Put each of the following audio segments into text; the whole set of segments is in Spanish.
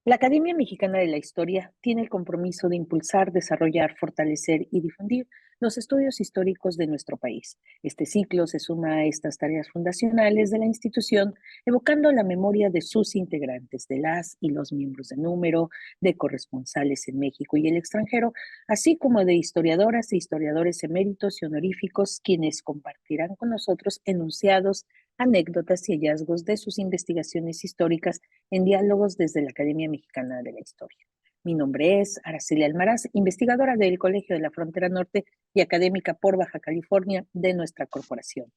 La Academia Mexicana de la Historia tiene el compromiso de impulsar, desarrollar, fortalecer y difundir los estudios históricos de nuestro país. Este ciclo se suma a estas tareas fundacionales de la institución, evocando la memoria de sus integrantes, de las y los miembros de número, de corresponsales en México y el extranjero, así como de historiadoras e historiadores eméritos y honoríficos, quienes compartirán con nosotros enunciados, anécdotas y hallazgos de sus investigaciones históricas en diálogos desde la Academia Mexicana de la Historia. Mi nombre es Araceli Almaraz, investigadora del Colegio de la Frontera Norte y académica por Baja California de nuestra corporación.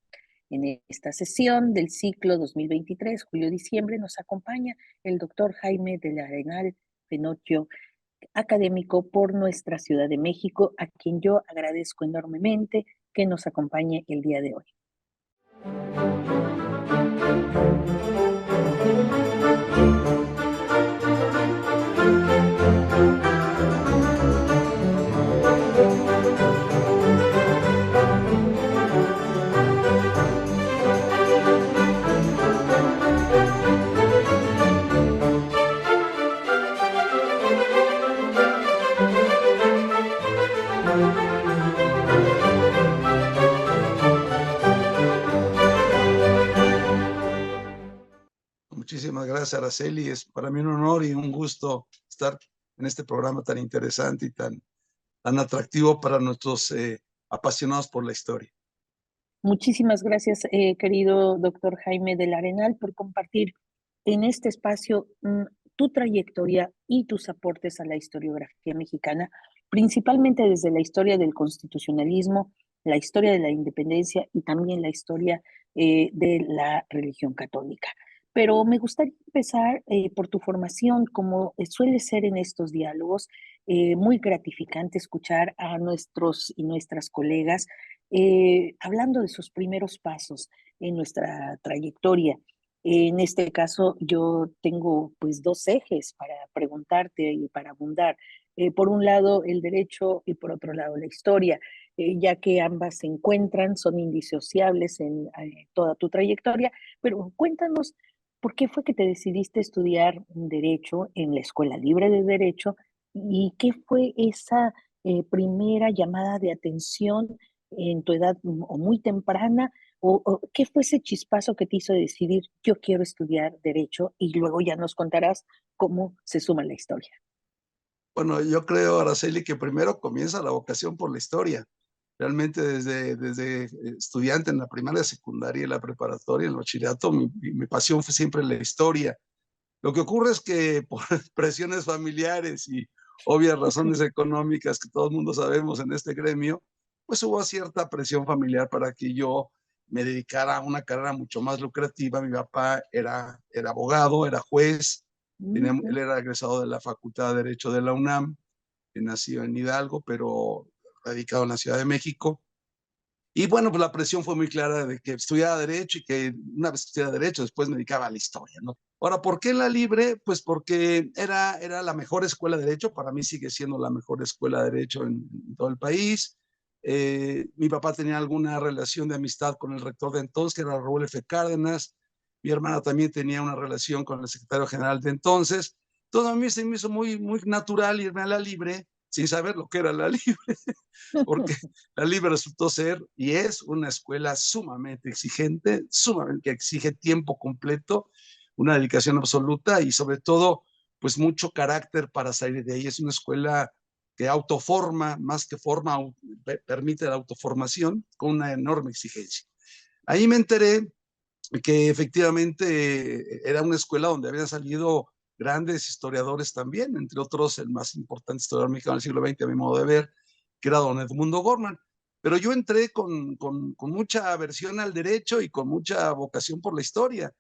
En esta sesión del ciclo 2023, julio-diciembre, nos acompaña el doctor Jaime del Arenal Fenocchio, académico por nuestra Ciudad de México, a quien yo agradezco enormemente que nos acompañe el día de hoy. Muchísimas gracias, Araceli. Es para mí un honor y un gusto estar en este programa tan interesante y tan atractivo para nuestros apasionados por la historia. Muchísimas gracias, querido doctor Jaime del Arenal, por compartir en este espacio tu trayectoria y tus aportes a la historiografía mexicana, principalmente desde la historia del constitucionalismo, la historia de la independencia y también la historia de la religión católica. Pero me gustaría empezar por tu formación, como suele ser en estos diálogos, muy gratificante escuchar a nuestros y nuestras colegas hablando de sus primeros pasos en nuestra trayectoria. En este caso, yo tengo pues dos ejes para preguntarte y para abundar. Por un lado, el derecho y por otro lado, la historia, ya que ambas se encuentran, son indisociables en toda tu trayectoria. Pero cuéntanos, ¿por qué fue que te decidiste estudiar derecho en la Escuela Libre de Derecho? ¿Y qué fue esa primera llamada de atención en tu edad o muy temprana? O qué fue ese chispazo que te hizo decidir, yo quiero estudiar derecho? Y luego ya nos contarás cómo se suma la historia. Bueno, yo creo, Araceli, que primero comienza la vocación por la historia. Realmente desde estudiante en la primaria, secundaria y la preparatoria, en el bachillerato, mi pasión fue siempre la historia. Lo que ocurre es que por presiones familiares y obvias razones económicas que todo el mundo sabemos en este gremio, pues hubo cierta presión familiar para que yo me dedicara a una carrera mucho más lucrativa. Mi papá era abogado, era juez, él Ujú. era egresado de la Facultad de Derecho de la UNAM, nació en Hidalgo, pero radicado en la Ciudad de México. Y bueno, pues la presión fue muy clara de que estudiara Derecho y que una vez que estudiara Derecho, después me dedicaba a la historia, ¿no? Ahora, ¿por qué la Libre? Pues porque era la mejor escuela de Derecho, para mí sigue siendo la mejor escuela de Derecho en todo el país. Mi papá tenía alguna relación de amistad con el rector de entonces, que era Raúl F. Cárdenas. Mi hermana también tenía una relación con el secretario general de entonces. Todo a mí se me hizo muy natural irme a la Libre sin saber lo que era la Libre, porque la Libre resultó ser y es una escuela sumamente exigente, sumamente que exige tiempo completo, una dedicación absoluta y sobre todo, pues mucho carácter para salir de ahí. Es una escuela que autoforma, más que forma, permite la autoformación con una enorme exigencia. Ahí me enteré que efectivamente era una escuela donde habían salido grandes historiadores también, entre otros el más importante historiador mexicano del siglo XX, a mi modo de ver, que era don Edmundo Gorman. Pero yo entré con mucha aversión al derecho y con mucha vocación por la historia.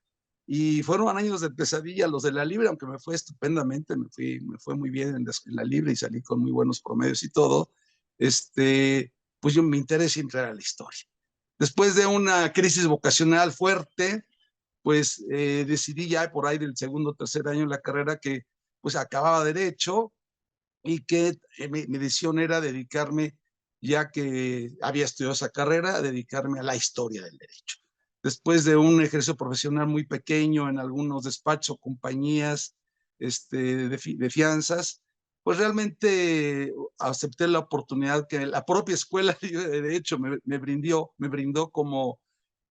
Y fueron años de pesadilla los de la Libre, aunque me fue estupendamente, me fue muy bien en la Libre y salí con muy buenos promedios y todo. Pues yo mi interés siempre era la historia. Después de una crisis vocacional fuerte, pues decidí ya por ahí del segundo o tercer año de la carrera que pues acababa derecho y que mi decisión era dedicarme, ya que había estudiado esa carrera, a dedicarme a la historia del derecho. Después de un ejercicio profesional muy pequeño en algunos despachos o compañías, de fianzas, pues realmente acepté la oportunidad que la propia escuela de Derecho me brindó como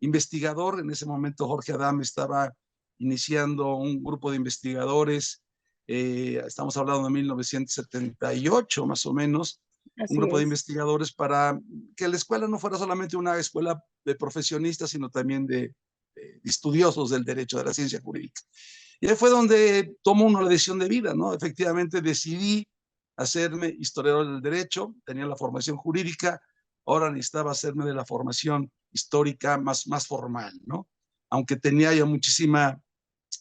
investigador. En ese momento Jorge Adame estaba iniciando un grupo de investigadores, estamos hablando de 1978 más o menos, un Así grupo de es. investigadores para que la escuela no fuera solamente una escuela de profesionistas, sino también de estudiosos del derecho, de la ciencia jurídica. Y ahí fue donde tomó una decisión de vida, ¿no? Efectivamente decidí hacerme historiador del derecho, tenía la formación jurídica, ahora necesitaba hacerme de la formación histórica más formal, ¿no? Aunque tenía ya muchísima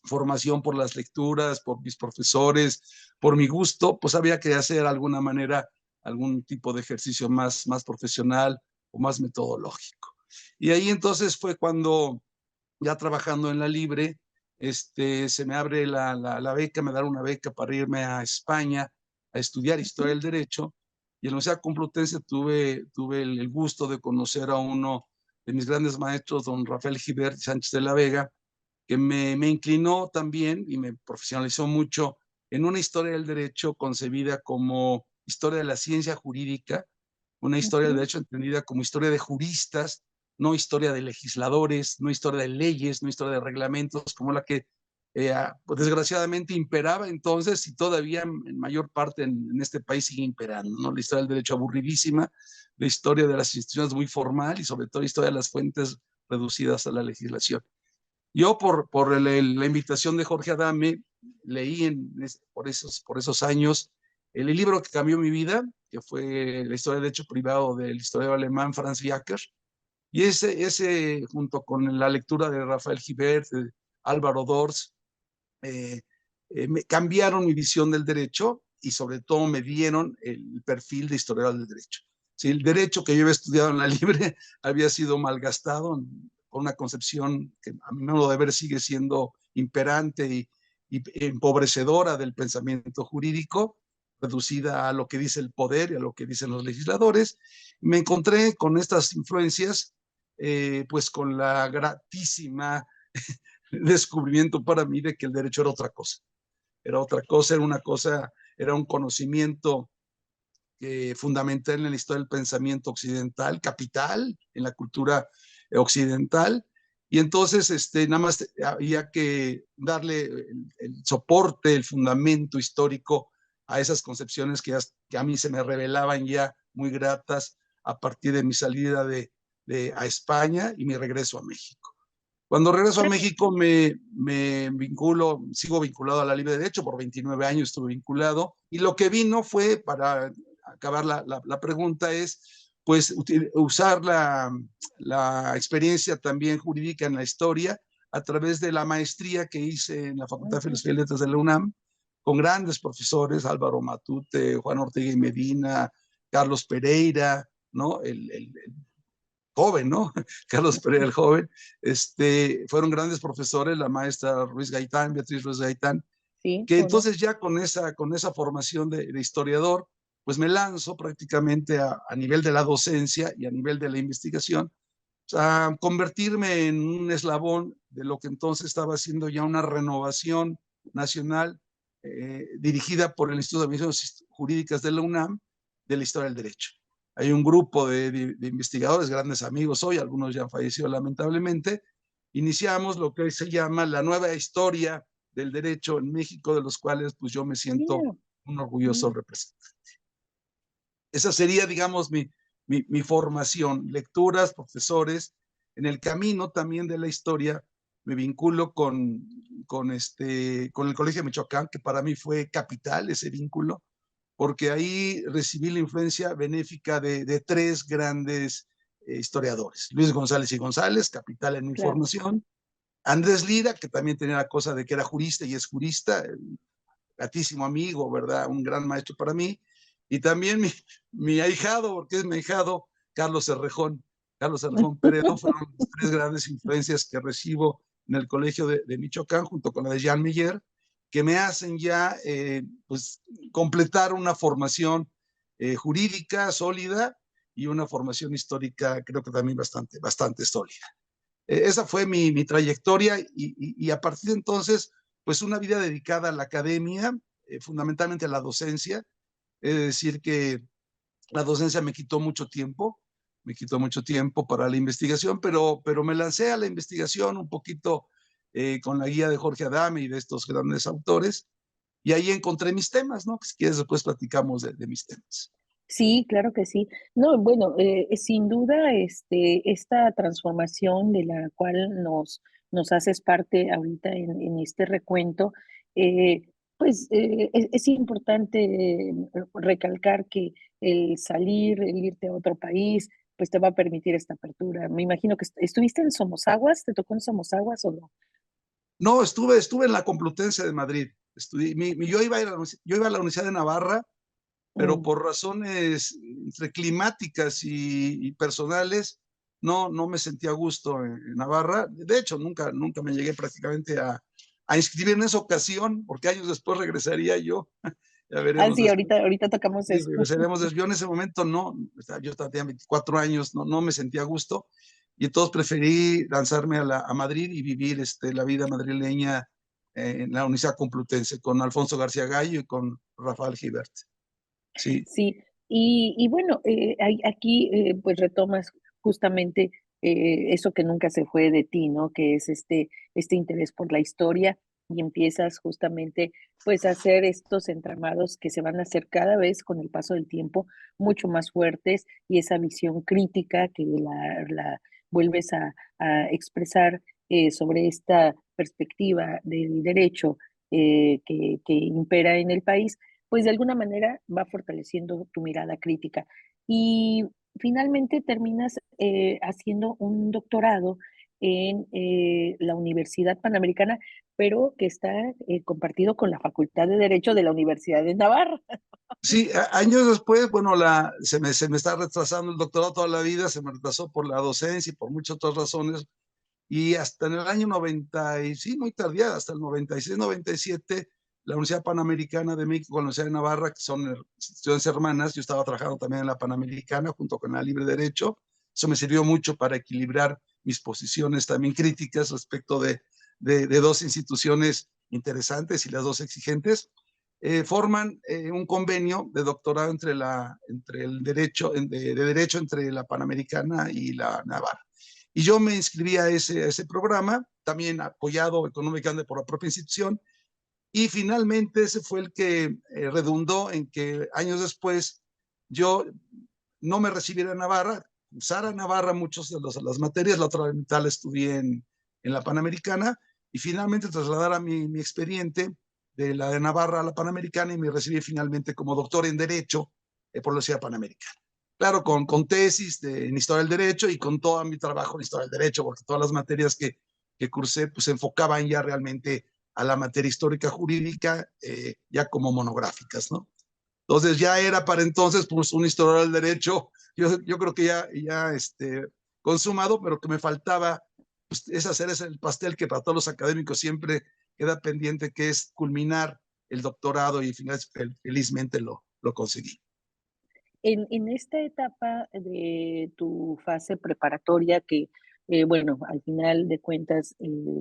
formación por las lecturas, por mis profesores, por mi gusto, pues había que hacer de alguna manera algún tipo de ejercicio más profesional o más metodológico. Y ahí entonces fue cuando, ya trabajando en la Libre, se me abre la beca, me dan una beca para irme a España a estudiar Historia del Derecho. Y en la Universidad Complutense tuve el gusto de conocer a uno de mis grandes maestros, don Rafael Gibert Sánchez de la Vega, que me inclinó también y me profesionalizó mucho en una historia del derecho concebida como historia de la ciencia jurídica, una historia del derecho entendida como historia de juristas, no historia de legisladores, no historia de leyes, no historia de reglamentos, como la que pues desgraciadamente imperaba entonces y todavía en mayor parte en este país sigue imperando, ¿no? La historia del derecho aburridísima, la historia de las instituciones muy formal y sobre todo la historia de las fuentes reducidas a la legislación. Yo la invitación de Jorge Adame leí por esos años el libro que cambió mi vida, que fue La historia del derecho privado del historiador alemán Franz Viacker, y ese junto con la lectura de Rafael Gibert, de Álvaro Dors, me cambiaron mi visión del derecho y sobre todo me dieron el perfil de historiador del derecho. Sí, el derecho que yo había estudiado en la Libre había sido malgastado con una concepción que a mi modo de ver sigue siendo imperante y empobrecedora del pensamiento jurídico, reducida a lo que dice el poder y a lo que dicen los legisladores. Me encontré con estas influencias, pues con la gratísima descubrimiento para mí de que el derecho era otra cosa. Era otra cosa, era un conocimiento fundamental en la historia del pensamiento occidental, capital en la cultura occidental. Y entonces nada más había que darle el soporte, el fundamento histórico a esas concepciones que a mí se me revelaban ya muy gratas a partir de mi salida a España y mi regreso a México. Cuando regreso a México sigo vinculado a la Libre de Derecho, por 29 años estuve vinculado, y lo que vino fue, para acabar la pregunta, es pues usar la experiencia también jurídica en la historia a través de la maestría que hice en la Facultad de Filosofía y Letras de la UNAM, con grandes profesores, Álvaro Matute, Juan Ortega y Medina, Carlos Pereira, ¿no? El joven, ¿no? Carlos Pereira el joven, fueron grandes profesores, la maestra Ruiz Gaitán, Beatriz Ruiz Gaitán, Sí, que bueno. entonces ya con esa formación de historiador, pues me lanzo prácticamente a nivel de la docencia y a nivel de la investigación, a convertirme en un eslabón de lo que entonces estaba haciendo ya una renovación nacional dirigida por el Instituto de Investigaciones Jurídicas de la UNAM de la historia del derecho. Hay un grupo de investigadores, grandes amigos hoy, algunos ya han fallecido lamentablemente. Iniciamos lo que hoy se llama la nueva historia del derecho en México, de los cuales pues yo me siento Mira. un orgulloso representante. Esa sería, digamos, mi formación, lecturas, profesores. En el camino también de la historia me vinculo con el Colegio de Michoacán, que para mí fue capital ese vínculo, porque ahí recibí la influencia benéfica de tres grandes historiadores. Luis González y González, capital en mi Claro. formación. Andrés Lira, que también tenía la cosa de que era jurista y es jurista, gratísimo amigo, ¿verdad? Un gran maestro para mí. Y también mi ahijado, porque es mi ahijado, Carlos Cerrejón. Carlos Cerrejón Peredo fueron las tres grandes influencias que recibo en el colegio de Michoacán, junto con la de Jean Meyer, que me hacen ya pues, completar una formación jurídica sólida y una formación histórica, creo que también bastante sólida. Esa fue mi trayectoria y a partir de entonces pues una vida dedicada a la academia, fundamentalmente a la docencia. Es decir, que la docencia me quitó mucho tiempo para la investigación, pero me lancé a la investigación un poquito con la guía de Jorge Adame y de estos grandes autores, y ahí encontré mis temas, ¿no? Si quieres, después platicamos de mis temas. Sí, claro que sí. No, bueno, sin duda, esta transformación de la cual nos haces parte ahorita en este recuento, eh, pues es importante recalcar que el salir, el irte a otro país, pues te va a permitir esta apertura. Me imagino que estuviste en Somosaguas, ¿te tocó en Somosaguas o no? No, estuve en la Complutense de Madrid. Yo yo iba a la Universidad de Navarra, pero Mm. por razones entre climáticas y personales, no me sentía a gusto en Navarra. De hecho, nunca me llegué prácticamente a inscribir en esa ocasión, porque años después regresaría yo. Ya Ah, veremos sí, después. ahorita tocamos Sí, eso. regresaremos. Yo en ese momento no, yo tenía 24 años, no me sentía a gusto, y entonces preferí lanzarme a Madrid y vivir la vida madrileña en la Universidad Complutense con Alfonso García Gallo y con Rafael Gibert. Sí. Sí, y bueno, aquí pues retomas justamente eso que nunca se fue de ti, ¿no? Que es este interés por la historia y empiezas justamente pues a hacer estos entramados que se van a hacer cada vez con el paso del tiempo mucho más fuertes y esa visión crítica que la vuelves a expresar sobre esta perspectiva del derecho que impera en el país pues de alguna manera va fortaleciendo tu mirada crítica. Y finalmente terminas haciendo un doctorado en la Universidad Panamericana, pero que está compartido con la Facultad de Derecho de la Universidad de Navarra. Sí, años después, bueno, se me está retrasando el doctorado toda la vida, se me retrasó por la docencia y por muchas otras razones, y hasta en el año 90, sí, muy tardía, hasta el 96, 97, la Universidad Panamericana de México con la Universidad de Navarra, que son instituciones hermanas, yo estaba trabajando también en la Panamericana junto con la Libre Derecho. Eso me sirvió mucho para equilibrar mis posiciones también críticas respecto de dos instituciones interesantes y las dos exigentes. Forman un convenio de doctorado entre el derecho, de derecho entre la Panamericana y la Navarra. Y yo me inscribí a ese programa, también apoyado económicamente por la propia institución, y finalmente ese fue el que redundó en que años después yo no me recibiera en Navarra, usara Navarra muchas de las materias, la otra mitad la estudié en la Panamericana, y finalmente trasladara mi expediente de la de Navarra a la Panamericana, y me recibí finalmente como doctor en Derecho por la Universidad Panamericana. Claro, con tesis en Historia del Derecho y con todo mi trabajo en Historia del Derecho, porque todas las materias que cursé pues se enfocaban ya realmente a la materia histórica jurídica, ya como monográficas, ¿no? Entonces ya era para entonces pues un historiador del derecho, yo creo que ya consumado, pero que me faltaba pues, esa cereza el pastel que para todos los académicos siempre queda pendiente, que es culminar el doctorado, y felizmente lo conseguí. En esta etapa de tu fase preparatoria, que, bueno, al final de cuentas,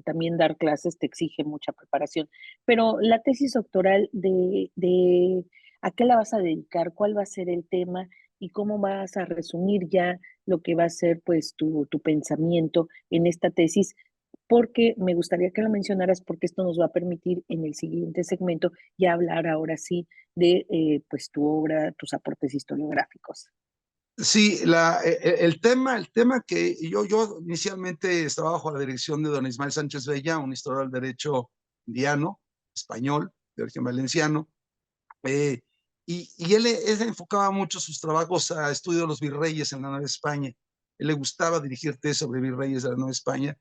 también dar clases te exige mucha preparación, pero la tesis doctoral de a qué la vas a dedicar, cuál va a ser el tema y cómo vas a resumir ya lo que va a ser pues tu pensamiento en esta tesis, porque me gustaría que lo mencionaras porque esto nos va a permitir en el siguiente segmento ya hablar ahora sí de pues tu obra, tus aportes historiográficos. Sí, el tema que yo inicialmente estaba bajo la dirección de don Ismael Sánchez Bella, un historiador del derecho indiano, español, de origen valenciano, eh, y él enfocaba mucho sus trabajos a estudio de los virreyes en la Nueva España. Él le gustaba dirigir tesis sobre virreyes de la Nueva España.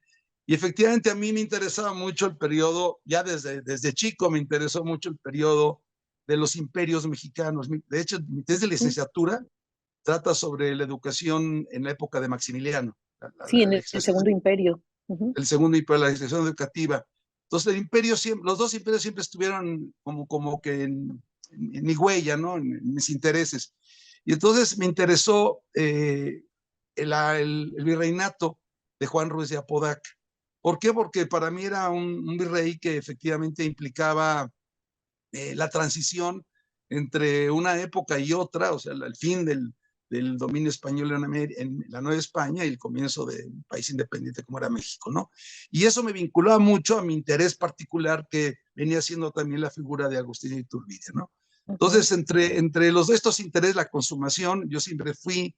Y efectivamente a mí me interesaba mucho el periodo, ya desde chico me interesó mucho el periodo de los imperios mexicanos. De hecho, mi tesis de licenciatura trata sobre la educación en la época de Maximiliano, Sí, en el Segundo Imperio. Uh-huh. el segundo imperio, la legislación educativa. Entonces, el imperio los dos imperios siempre estuvieron como que en mi huella, ¿no? En mis intereses. Y entonces me interesó el virreinato de Juan Ruiz de Apodaca. ¿Por qué? Porque para mí era un virrey que efectivamente implicaba la transición entre una época y otra, o sea, el fin del dominio español en la Nueva España y el comienzo de un país independiente como era México, ¿no? Y eso me vinculaba mucho a mi interés particular que venía siendo también la figura de Agustín Iturbide, ¿no? Ujú. Entonces, entre los de estos intereses, la consumación, yo siempre fui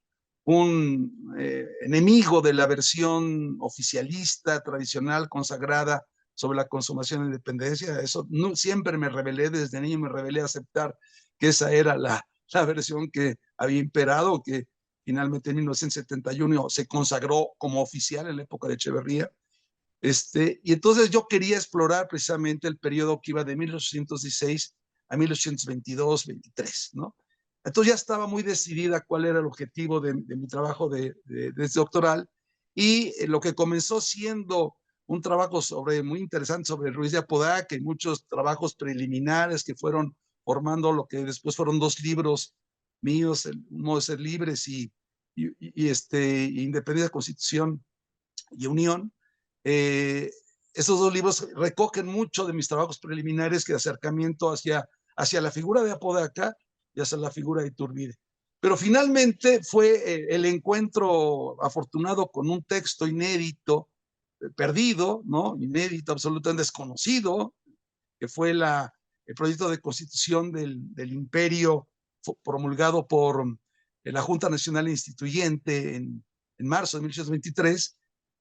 un enemigo de la versión oficialista, tradicional, consagrada sobre la consumación de independencia. Eso no, siempre me rebelé, desde niño me rebelé a aceptar que esa era la versión que había imperado, que finalmente en 1971 se consagró como oficial en la época de Echeverría. Y entonces yo quería explorar precisamente el periodo que iba de 1816 a 1822-23, ¿no? Entonces ya estaba muy decidida cuál era el objetivo de mi trabajo de doctoral, y lo que comenzó siendo un trabajo muy interesante sobre Ruiz de Apodaca y muchos trabajos preliminares que fueron formando lo que después fueron dos libros míos, Un modo de ser libres y Independencia, Constitución y Unión. Esos dos libros recogen mucho de mis trabajos preliminares, que de acercamiento hacia la figura de Apodaca y hacia la figura de Iturbide. Pero finalmente fue el encuentro afortunado con un texto inédito, perdido, ¿no? Inédito, absolutamente desconocido, que fue el proyecto de constitución del imperio promulgado por la Junta Nacional Instituyente en marzo de 1823,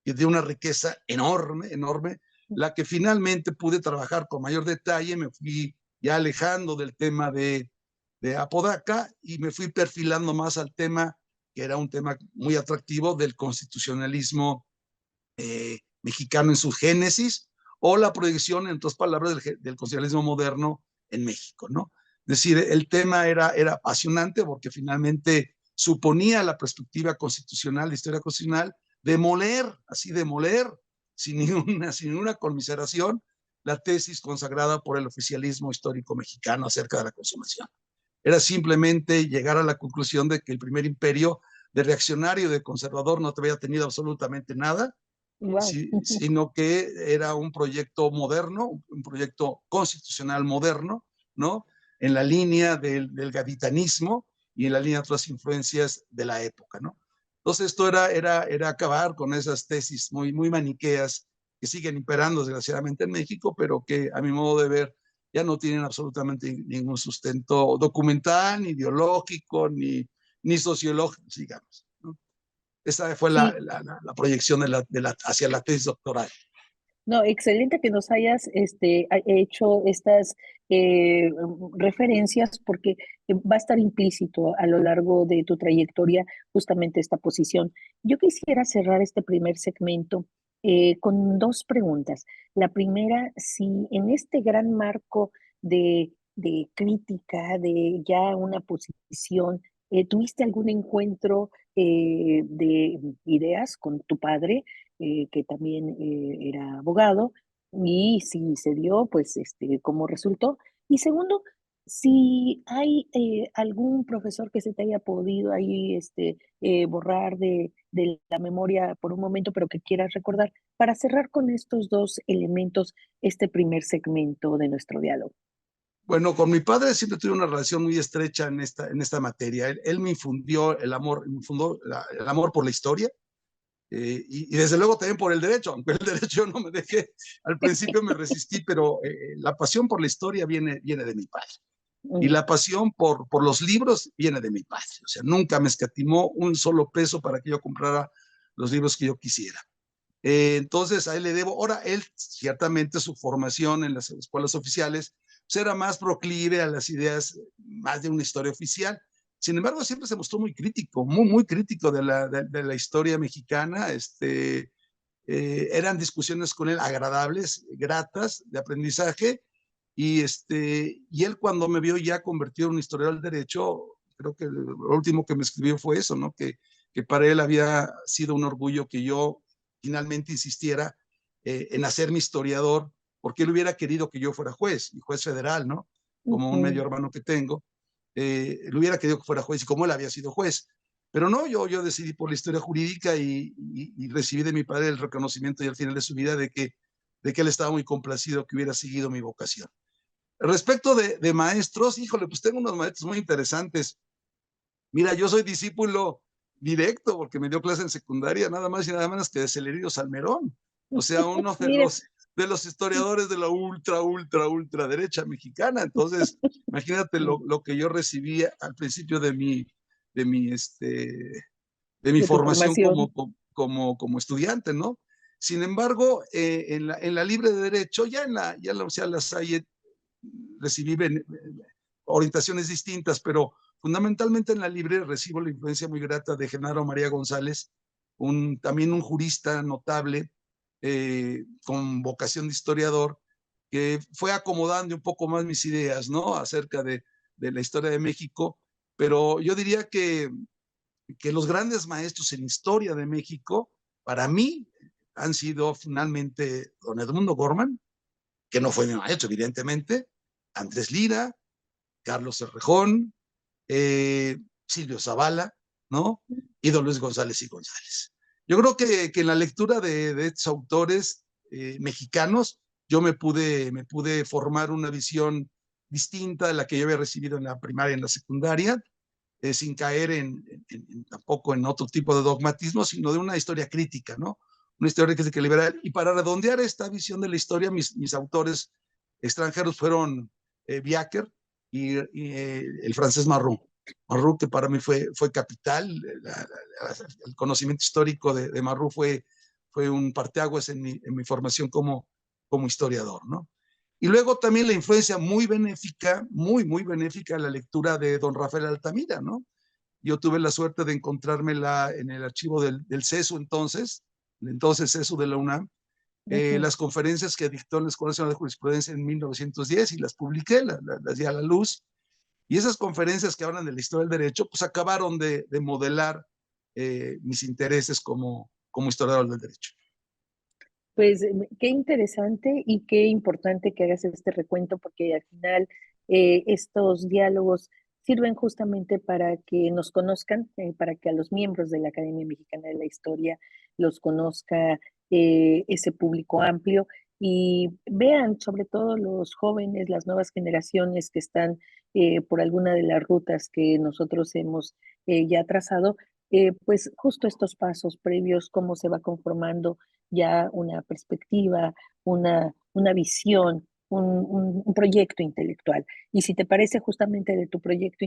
y de una riqueza enorme, enorme, la que finalmente pude trabajar con mayor detalle. Me fui ya alejando del tema de Apodaca y me fui perfilando más al tema, que era un tema muy atractivo, del constitucionalismo mexicano en su génesis, o la proyección, en otras palabras, del constitucionalismo moderno en México, ¿no? Es decir, el tema era apasionante porque finalmente suponía la perspectiva constitucional, la historia constitucional, demoler, sin ninguna conmiseración, la tesis consagrada por el oficialismo histórico mexicano acerca de la consumación. Era simplemente llegar a la conclusión de que el primer imperio de reaccionario, de conservador, no había tenido absolutamente nada, Wow. sino que era un proyecto moderno, un proyecto constitucional moderno, ¿no? En la línea del gaditanismo y en la línea de otras influencias de la época, ¿no? Entonces esto era acabar con esas tesis muy maniqueas que siguen imperando desgraciadamente en México, pero que a mi modo de ver ya no tienen absolutamente ningún sustento documental, ni ideológico, ni sociológico, digamos, ¿no? Esa fue Sí, la proyección hacia la tesis doctoral. no, excelente que nos hayas hecho estas referencias, porque va a estar implícito a lo largo de tu trayectoria justamente esta posición. Yo quisiera cerrar este primer segmento con dos preguntas. La primera, si en este gran marco de crítica, de ya una posición, ¿tuviste algún encuentro de ideas con tu padre? Que también era abogado, y si se dio, pues, cómo resultó. Y segundo, si hay algún profesor que se te haya podido ahí borrar de la memoria por un momento, pero que quieras recordar, para cerrar con estos dos elementos este primer segmento de nuestro diálogo. Bueno, con mi padre siempre tuve una relación muy estrecha en esta materia. Él me infundió el amor, el amor por la historia, y desde luego también por el derecho, aunque el derecho yo no me dejé, al principio me resistí, pero la pasión por la historia viene de mi padre. Y Mm. la pasión por los libros viene de mi padre. O sea, nunca me escatimó un solo peso para que yo comprara los libros que yo quisiera. Entonces, a él le debo. Ahora, él, ciertamente, su formación en las escuelas oficiales pues, era más proclive a las ideas más de una historia oficial. Sin embargo, siempre se mostró muy crítico, muy crítico de la historia mexicana. Eran discusiones con él agradables, gratas, de aprendizaje. Y él, cuando me vio ya convertido en un historiador del derecho, creo que lo último que me escribió fue eso, ¿no? Que para él había sido un orgullo que yo finalmente insistiera en hacerme historiador, porque él hubiera querido que yo fuera juez, y juez federal, ¿no? Como un medio Ujú. hermano que tengo. Él hubiera querido que fuera juez, y como él había sido juez. Pero no, yo decidí por la historia jurídica y recibí de mi padre el reconocimiento y al final de su vida de que él estaba muy complacido que hubiera seguido mi vocación. Respecto de maestros, híjole, pues tengo unos maestros muy interesantes. Mira, yo soy discípulo directo porque me dio clase en secundaria, nada más y nada menos que de Celerio Salmerón. O sea, uno Mire, de los historiadores de la ultra derecha mexicana. Entonces, imagínate lo que yo recibí al principio de mi, este, de mi de tu formación formación. como estudiante, ¿no? Sin embargo, en la libre de derecho, ya en la Universidad de La Salle recibí orientaciones distintas, pero fundamentalmente en la libre recibo la influencia muy grata de Genaro María González, también un jurista notable, con vocación de historiador, que fue acomodando un poco más mis ideas, ¿no? Acerca de la historia de México, pero yo diría que los grandes maestros en historia de México, para mí, han sido finalmente don Edmundo Gorman, que no fue mi maestro, evidentemente, Andrés Lira, Carlos Cerrejón, Silvio Zavala, ¿no? Y don Luis González y González. Yo creo que en la lectura de estos autores mexicanos, yo me pude formar una visión distinta de la que yo había recibido en la primaria y en la secundaria, sin caer tampoco en otro tipo de dogmatismo, sino de una historia crítica, ¿no? Una historia crítica liberal. Y para redondear esta visión de la historia, mis autores extranjeros fueron Viaker y el francés Marrou. Marrou, que para mí fue capital, el conocimiento histórico de Marrou fue un parteaguas en mi formación como historiador, ¿no? Y luego también la influencia muy benéfica, muy benéfica, la lectura de don Rafael Altamira, ¿no? Yo tuve la suerte de encontrármela en el archivo del CESU el entonces CESU de la UNAM, las conferencias que dictó en la Escuela Nacional de Jurisprudencia en 1910 y las publiqué, las di a la luz. Y esas conferencias que hablan de la historia del derecho, pues acabaron de modelar mis intereses como historiador del derecho. Pues qué interesante y qué importante que hagas este recuento, porque al final estos diálogos sirven justamente para que nos conozcan, para que a los miembros de la Academia Mexicana de la Historia los conozca ese público amplio y vean, sobre todo los jóvenes, las nuevas generaciones que están por alguna de las rutas que nosotros hemos ya trazado, pues justo estos pasos previos, cómo se va conformando ya una perspectiva, una visión, un proyecto intelectual. Y si te parece justamente de tu proyecto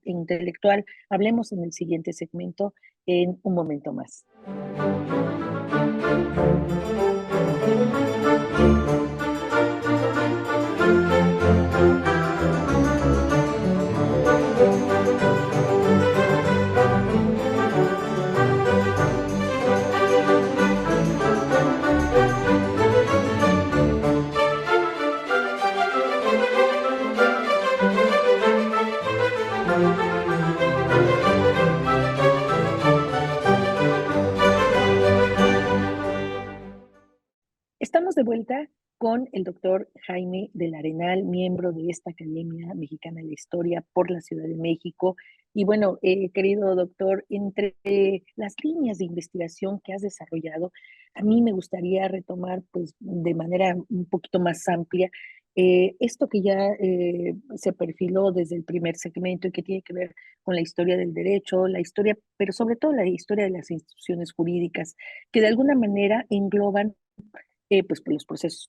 intelectual, hablemos en el siguiente segmento en un momento más. Estamos de vuelta con el doctor Jaime del Arenal, miembro de esta Academia Mexicana de la Historia por la Ciudad de México. Y bueno, querido doctor, entre las líneas de investigación que has desarrollado, a mí me gustaría retomar pues de manera un poquito más amplia esto que ya se perfiló desde el primer segmento y que tiene que ver con la historia del derecho, la historia, pero sobre todo la historia de las instituciones jurídicas, que de alguna manera engloban pues por los procesos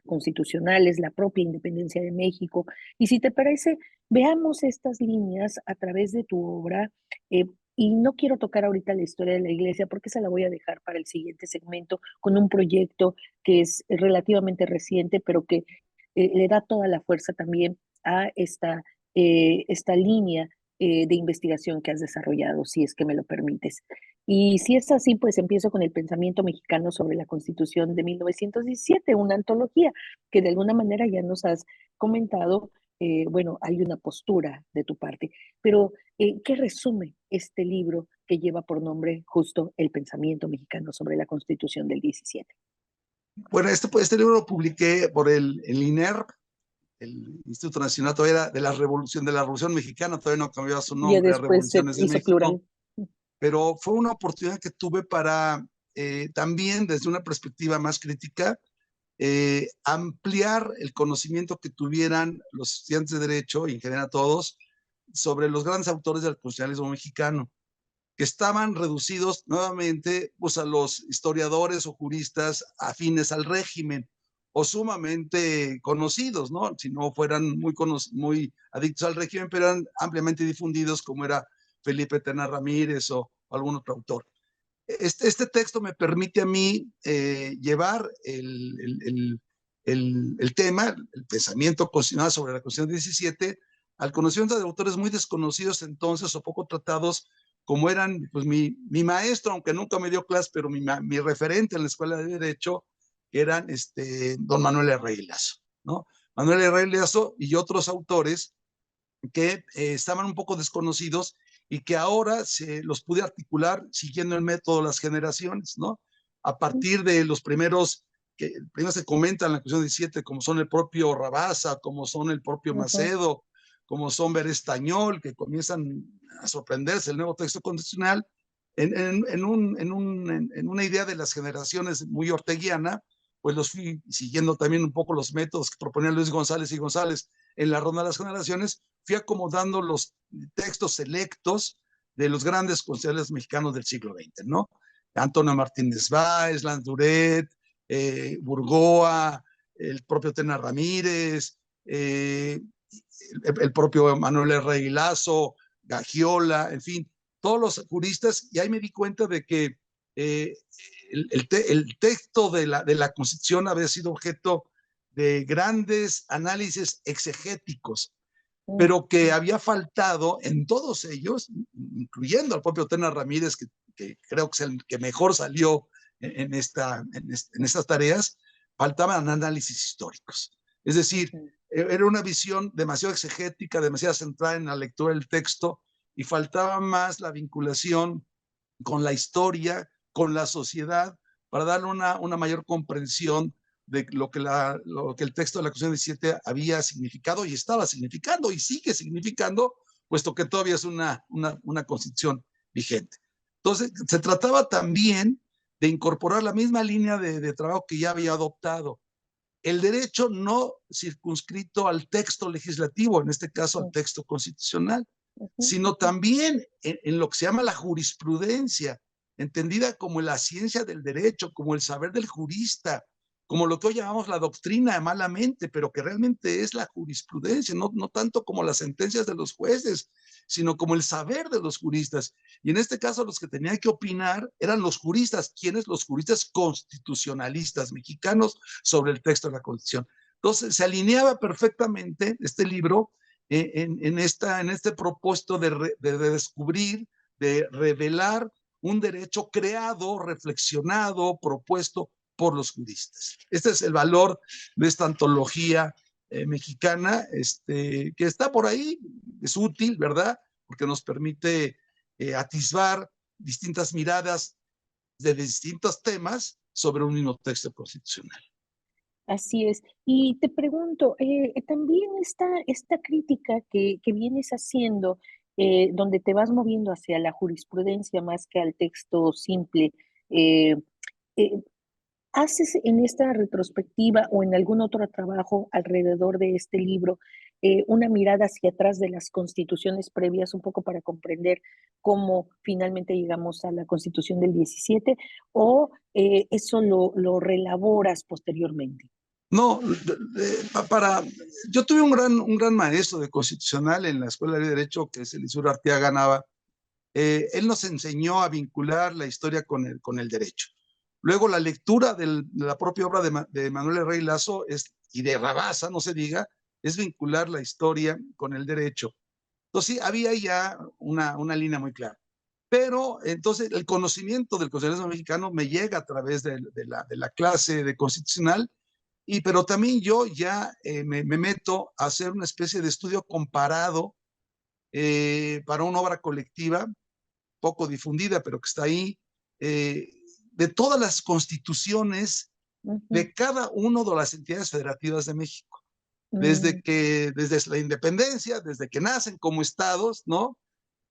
constitucionales, la propia independencia de México. Y si te parece, veamos estas líneas a través de tu obra. Y no quiero tocar ahorita la historia de la iglesia porque esa la voy a dejar para el siguiente segmento con un proyecto que es relativamente reciente, pero que le da toda la fuerza también a esta línea de investigación que has desarrollado, si es que me lo permites. Y si es así, pues empiezo con el pensamiento mexicano sobre la Constitución de 1917, una antología que de alguna manera ya nos has comentado. Bueno, hay una postura de tu parte, pero ¿qué resume este libro que lleva por nombre justo El pensamiento mexicano sobre la Constitución del 17? Bueno, este libro lo publiqué por el INER, el Instituto Nacional todavía de la Revolución Mexicana, todavía no cambiaba su Ya nombre a después se Revoluciones de hizo México. plural. pero fue una oportunidad que tuve para también desde una perspectiva más crítica, ampliar el conocimiento que tuvieran los estudiantes de Derecho, y en general todos, sobre los grandes autores del constitucionalismo mexicano, que estaban reducidos nuevamente pues, a los historiadores o juristas afines al régimen o sumamente conocidos, ¿no? Si no fueran muy adictos al régimen, pero eran ampliamente difundidos, como era Felipe Tena Ramírez o algún otro autor. Este texto me permite a mí llevar el tema, el pensamiento constitucional sobre la Constitución 17, al conocimiento de autores muy desconocidos entonces o poco tratados, como eran pues, mi maestro, aunque nunca me dio clase, pero mi referente en la Escuela de Derecho, que eran don Manuel Herrera Lazo, ¿no? Manuel Herrera Lazo y otros autores que estaban un poco desconocidos y que ahora se los pude articular siguiendo el método de las generaciones, ¿no? A partir de los primeros que primero se comentan en la Constitución 17, como son el propio Rabasa, como son el propio Macedo, como son Berestañol, que comienzan a sorprenderse el nuevo texto constitucional, en una idea de las generaciones muy orteguiana, pues los fui siguiendo también un poco los métodos que proponía Luis González y González en la ronda de las generaciones, fui acomodando los textos selectos de los grandes constitucionalistas mexicanos del siglo XX, ¿no? Antonio Martínez Báez, Landuret, Burgoa, el propio Tena Ramírez, el propio Manuel Herrera Lazo, Gagiola, en fin, todos los juristas, y ahí me di cuenta de que el texto de la Constitución había sido objeto de grandes análisis exegéticos, pero que había faltado en todos ellos, incluyendo al propio Tena Ramírez, que creo que es el que mejor salió en estas tareas, faltaban análisis históricos. Es decir, era una visión demasiado exegética, demasiado centrada en la lectura del texto, y faltaba más la vinculación con la historia, con la sociedad, para darle una mayor comprensión de lo que el texto de la Constitución 17 había significado y estaba significando y sigue significando, puesto que todavía es una constitución vigente. Entonces, se trataba también de incorporar la misma línea de trabajo que ya había adoptado. El derecho no circunscrito al texto legislativo, en este caso al texto constitucional, sino también en lo que se llama la jurisprudencia, entendida como la ciencia del derecho, como el saber del jurista, como lo que hoy llamamos la doctrina malamente, pero que realmente es la jurisprudencia, no tanto como las sentencias de los jueces, sino como el saber de los juristas. Y en este caso los que tenían que opinar eran los juristas. ¿Quiénes? Los juristas constitucionalistas mexicanos sobre el texto de la Constitución. Entonces se alineaba perfectamente este libro en este propósito de descubrir, de revelar un derecho creado, reflexionado, propuesto por los juristas. Este es el valor de esta antología mexicana, que está por ahí, es útil, ¿verdad? Porque nos permite atisbar distintas miradas de distintos temas sobre un mismo texto constitucional. Así es. Y te pregunto, también esta crítica que vienes haciendo, donde te vas moviendo hacia la jurisprudencia más que al texto simple, eh, eh, ¿haces en esta retrospectiva o en algún otro trabajo alrededor de este libro una mirada hacia atrás de las constituciones previas, un poco para comprender cómo finalmente llegamos a la Constitución del 17, o eso lo reelaboras posteriormente? No, yo tuve un gran maestro de constitucional en la Escuela de Derecho, que es Elisur Arteaga Nava. Él nos enseñó a vincular la historia con el derecho. Luego la lectura de la propia obra de Manuel Herrera Lazo y de Rabasa, no se diga, es vincular la historia con el derecho. Entonces sí, había ya una línea muy clara. Pero entonces el conocimiento del constitucionalismo mexicano me llega a través de la clase de constitucional, pero también yo ya me meto a hacer una especie de estudio comparado para una obra colectiva poco difundida, pero que está ahí, de todas las constituciones de cada una de las entidades federativas de México. Desde la independencia, desde que nacen como estados, ¿no?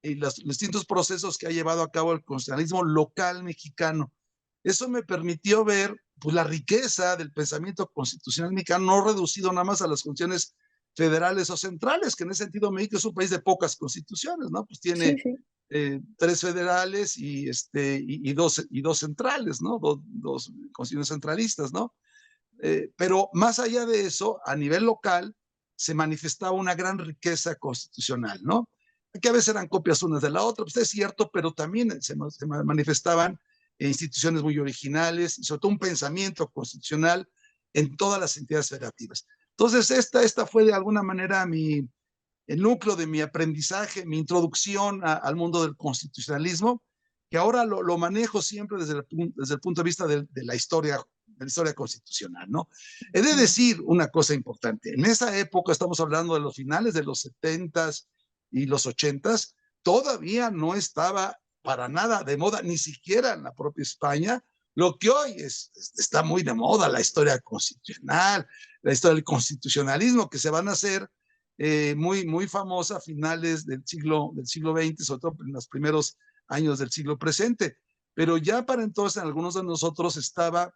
y los distintos procesos que ha llevado a cabo el constitucionalismo local mexicano. Eso me permitió ver pues, la riqueza del pensamiento constitucional mexicano, no reducido nada más a las funciones federales o centrales, que en ese sentido México es un país de pocas constituciones, ¿no? Pues Sí, tiene sí. 3 federales y dos centrales, ¿no? Dos constituciones centralistas, ¿no? Pero más allá de eso, a nivel local, se manifestaba una gran riqueza constitucional, ¿no? Que a veces eran copias unas de la otra, pues es cierto, pero también se manifestaban instituciones muy originales y sobre todo un pensamiento constitucional en todas las entidades federativas. Entonces, esta fue de alguna manera el núcleo de mi aprendizaje, mi introducción al mundo del constitucionalismo, que ahora lo manejo siempre desde el punto de vista de la historia constitucional, ¿no? He de decir una cosa importante. En esa época, estamos hablando de los finales de los 70s y los 80s, todavía no estaba para nada de moda, ni siquiera en la propia España, lo que hoy está muy de moda, la historia constitucional, la historia del constitucionalismo, que se van a hacer muy famosa a finales del siglo XX, sobre todo en los primeros años del siglo presente. Pero ya para entonces, en algunos de nosotros estaba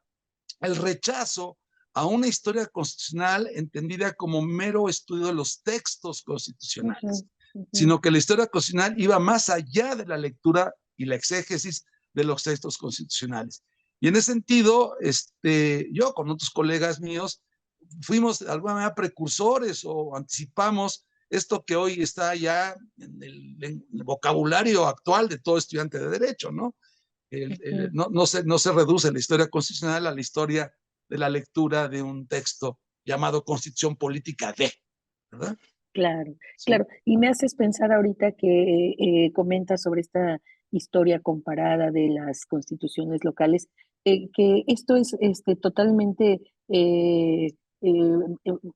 el rechazo a una historia constitucional entendida como mero estudio de los textos constitucionales, sino que la historia constitucional iba más allá de la lectura y la exégesis de los textos constitucionales. Y en ese sentido, yo con otros colegas míos fuimos de alguna manera precursores o anticipamos esto que hoy está ya en el vocabulario actual de todo estudiante de derecho, ¿no? No se reduce la historia constitucional a la historia de la lectura de un texto llamado Constitución Política de, ¿verdad? Claro, Sí. claro. Y me haces pensar ahorita que comentas sobre esta historia comparada de las constituciones locales, que esto es totalmente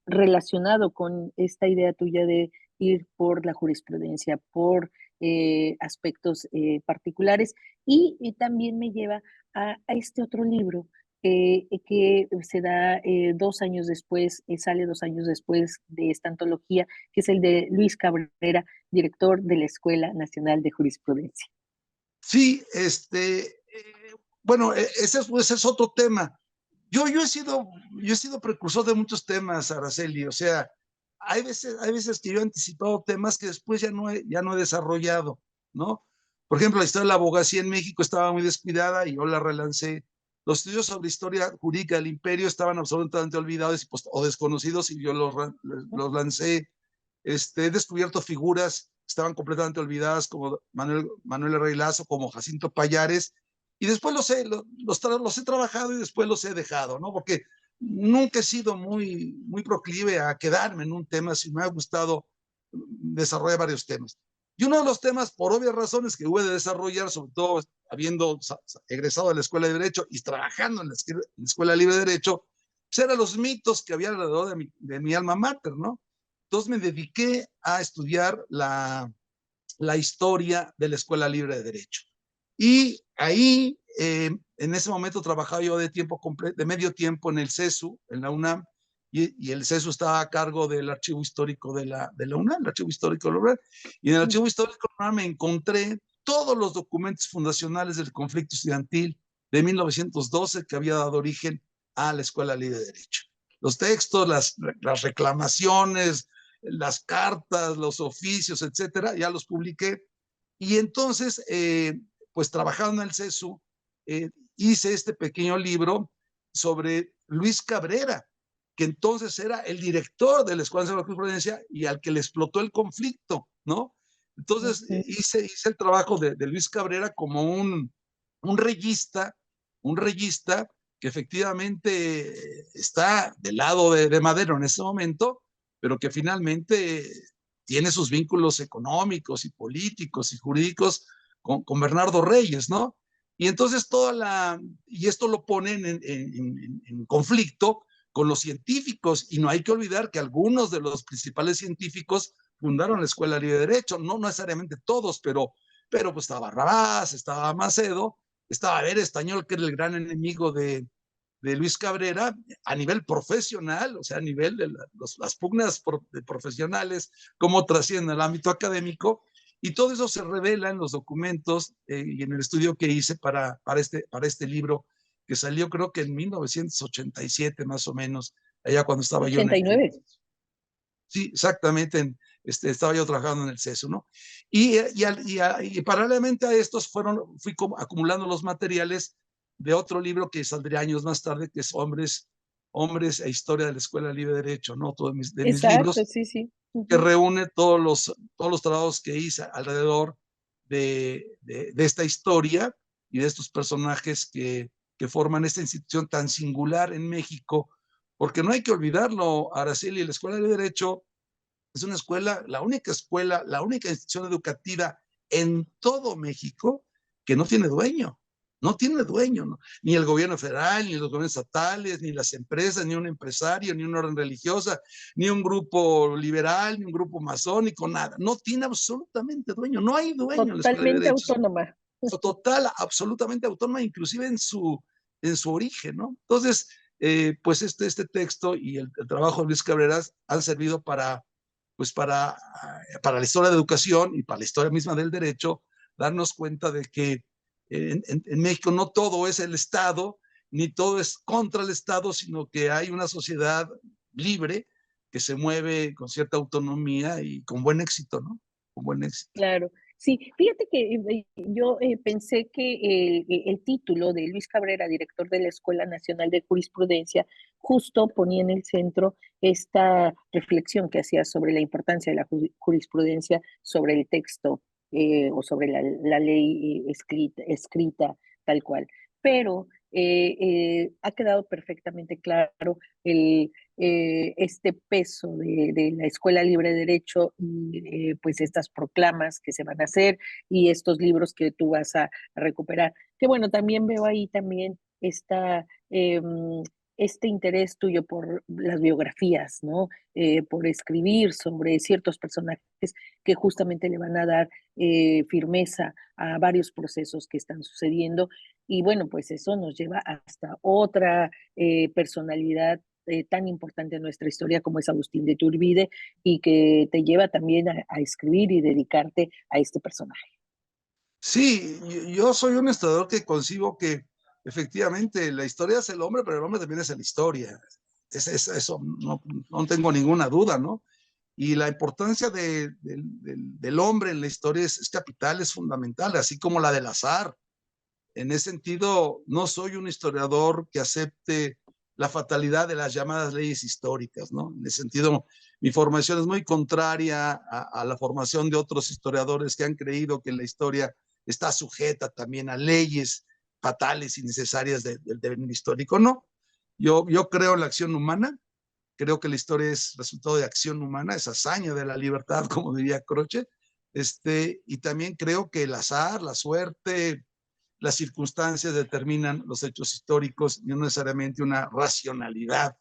relacionado con esta idea tuya de ir por la jurisprudencia, por aspectos particulares, y también me lleva a este otro libro que se da 2 años después, sale 2 años después de esta antología, que es el de Luis Cabrera, director de la Escuela Nacional de Jurisprudencia. Sí, bueno, ese es otro tema. Yo he sido precursor de muchos temas, Araceli. O sea, hay veces que yo he anticipado temas que después ya no he desarrollado, ¿no? Por ejemplo, la historia de la abogacía en México estaba muy descuidada y yo la relancé. Los estudios sobre historia jurídica del imperio estaban absolutamente olvidados o desconocidos y yo los lancé. He descubierto figuras que estaban completamente olvidadas, como Manuel Herrera Lazo, como Jacinto Payares, y después los he trabajado y después los he dejado, ¿no? Porque nunca he sido muy proclive a quedarme en un tema, si me ha gustado desarrollar varios temas. Y uno de los temas, por obvias razones, que hubo de desarrollar, sobre todo habiendo egresado de la Escuela de Derecho y trabajando en la Escuela Libre de Derecho, pues eran los mitos que había alrededor de mi alma mater, ¿no? Entonces me dediqué a estudiar la historia de la Escuela Libre de Derecho. Y ahí, en ese momento, trabajaba yo de medio tiempo en el CESU, en la UNAM, y el CESU estaba a cargo del archivo histórico de la UNAM, el archivo histórico de la UNAM. Y en el archivo histórico de la UNAM me encontré todos los documentos fundacionales del conflicto estudiantil de 1912 que había dado origen a la Escuela Libre de Derecho. Los textos, las reclamaciones, las cartas, los oficios, etcétera, ya los publiqué. Y entonces, pues trabajando en el CESU, hice este pequeño libro sobre Luis Cabrera, que entonces era el director de la Escuela de Jurisprudencia y al que le explotó el conflicto, ¿no? Entonces hice el trabajo de Luis Cabrera como un reyista, un reyista que efectivamente está del lado de Madero en ese momento, pero que finalmente tiene sus vínculos económicos y políticos y jurídicos con Bernardo Reyes, ¿no? Y entonces y esto lo ponen en conflicto con los científicos, y no hay que olvidar que algunos de los principales científicos fundaron la Escuela Libre de Derecho, no necesariamente todos, pero pues estaba Rabás, estaba Macedo, estaba Ver Estañol, que era el gran enemigo de Luis Cabrera a nivel profesional, o sea, a nivel de las pugnas profesionales, cómo trasciende el ámbito académico. Y todo eso se revela en los documentos y en el estudio que hice para este libro, que salió creo que en 1987 más o menos, allá cuando estaba yo 89. sí, exactamente, estaba yo trabajando en el CESU, ¿no? Y paralelamente a estos fui acumulando los materiales de otro libro que saldría años más tarde, que es Hombres e Historia de la Escuela Libre de Derecho, ¿no? Todos de mis Exacto, libros, sí, sí. que reúne todos los trabajos que hice alrededor de esta historia y de estos personajes que forman esta institución tan singular en México, porque no hay que olvidarlo, Araceli, la Escuela de Derecho es una escuela, la única institución educativa en todo México que no tiene dueño. No tiene dueño, ¿no? Ni el gobierno federal, ni los gobiernos estatales, ni las empresas, ni un empresario, ni una orden religiosa, ni un grupo liberal, ni un grupo masónico, nada. No tiene absolutamente dueño. No hay dueño en la Escuela de Totalmente Derechos. autónoma. Total, absolutamente autónoma, inclusive en su origen, ¿no? Entonces, pues este texto y el trabajo de Luis Cabreras han servido pues para la historia de educación y para la historia misma del derecho, darnos cuenta de que en México no todo es el Estado, ni todo es contra el Estado, sino que hay una sociedad libre que se mueve con cierta autonomía y con buen éxito, ¿no? Con buen éxito. Claro. Sí, fíjate que yo pensé que el título de Luis Cabrera, director de la Escuela Nacional de Jurisprudencia, justo ponía en el centro esta reflexión que hacía sobre la importancia de la jurisprudencia sobre el texto o sobre la ley escrita tal cual. Pero ha quedado perfectamente claro el, este peso de la Escuela Libre de Derecho y pues estas proclamas que se van a hacer y estos libros que tú vas a recuperar. Que bueno, también veo ahí también este interés tuyo por las biografías, ¿no? Por escribir sobre ciertos personajes que justamente le van a dar firmeza a varios procesos que están sucediendo. Y bueno, pues eso nos lleva hasta otra personalidad tan importante en nuestra historia como es Agustín de Iturbide y que te lleva también a escribir y dedicarte a este personaje. Sí, yo soy un historiador que concibo que efectivamente la historia es el hombre, pero el hombre también es la historia. Eso no tengo ninguna duda, ¿no? Y la importancia del hombre en la historia es capital, es fundamental, así como la del azar. En ese sentido, no soy un historiador que acepte la fatalidad de las llamadas leyes históricas, ¿no? En ese sentido, mi formación es muy contraria a la formación de otros historiadores que han creído que la historia está sujeta también a leyes fatales y necesarias del devenir histórico. No, yo creo en la acción humana, creo que la historia es resultado de acción humana, es hazaña de la libertad, como diría Croce, y también creo que el azar, la suerte, las circunstancias determinan los hechos históricos y no necesariamente una racionalidad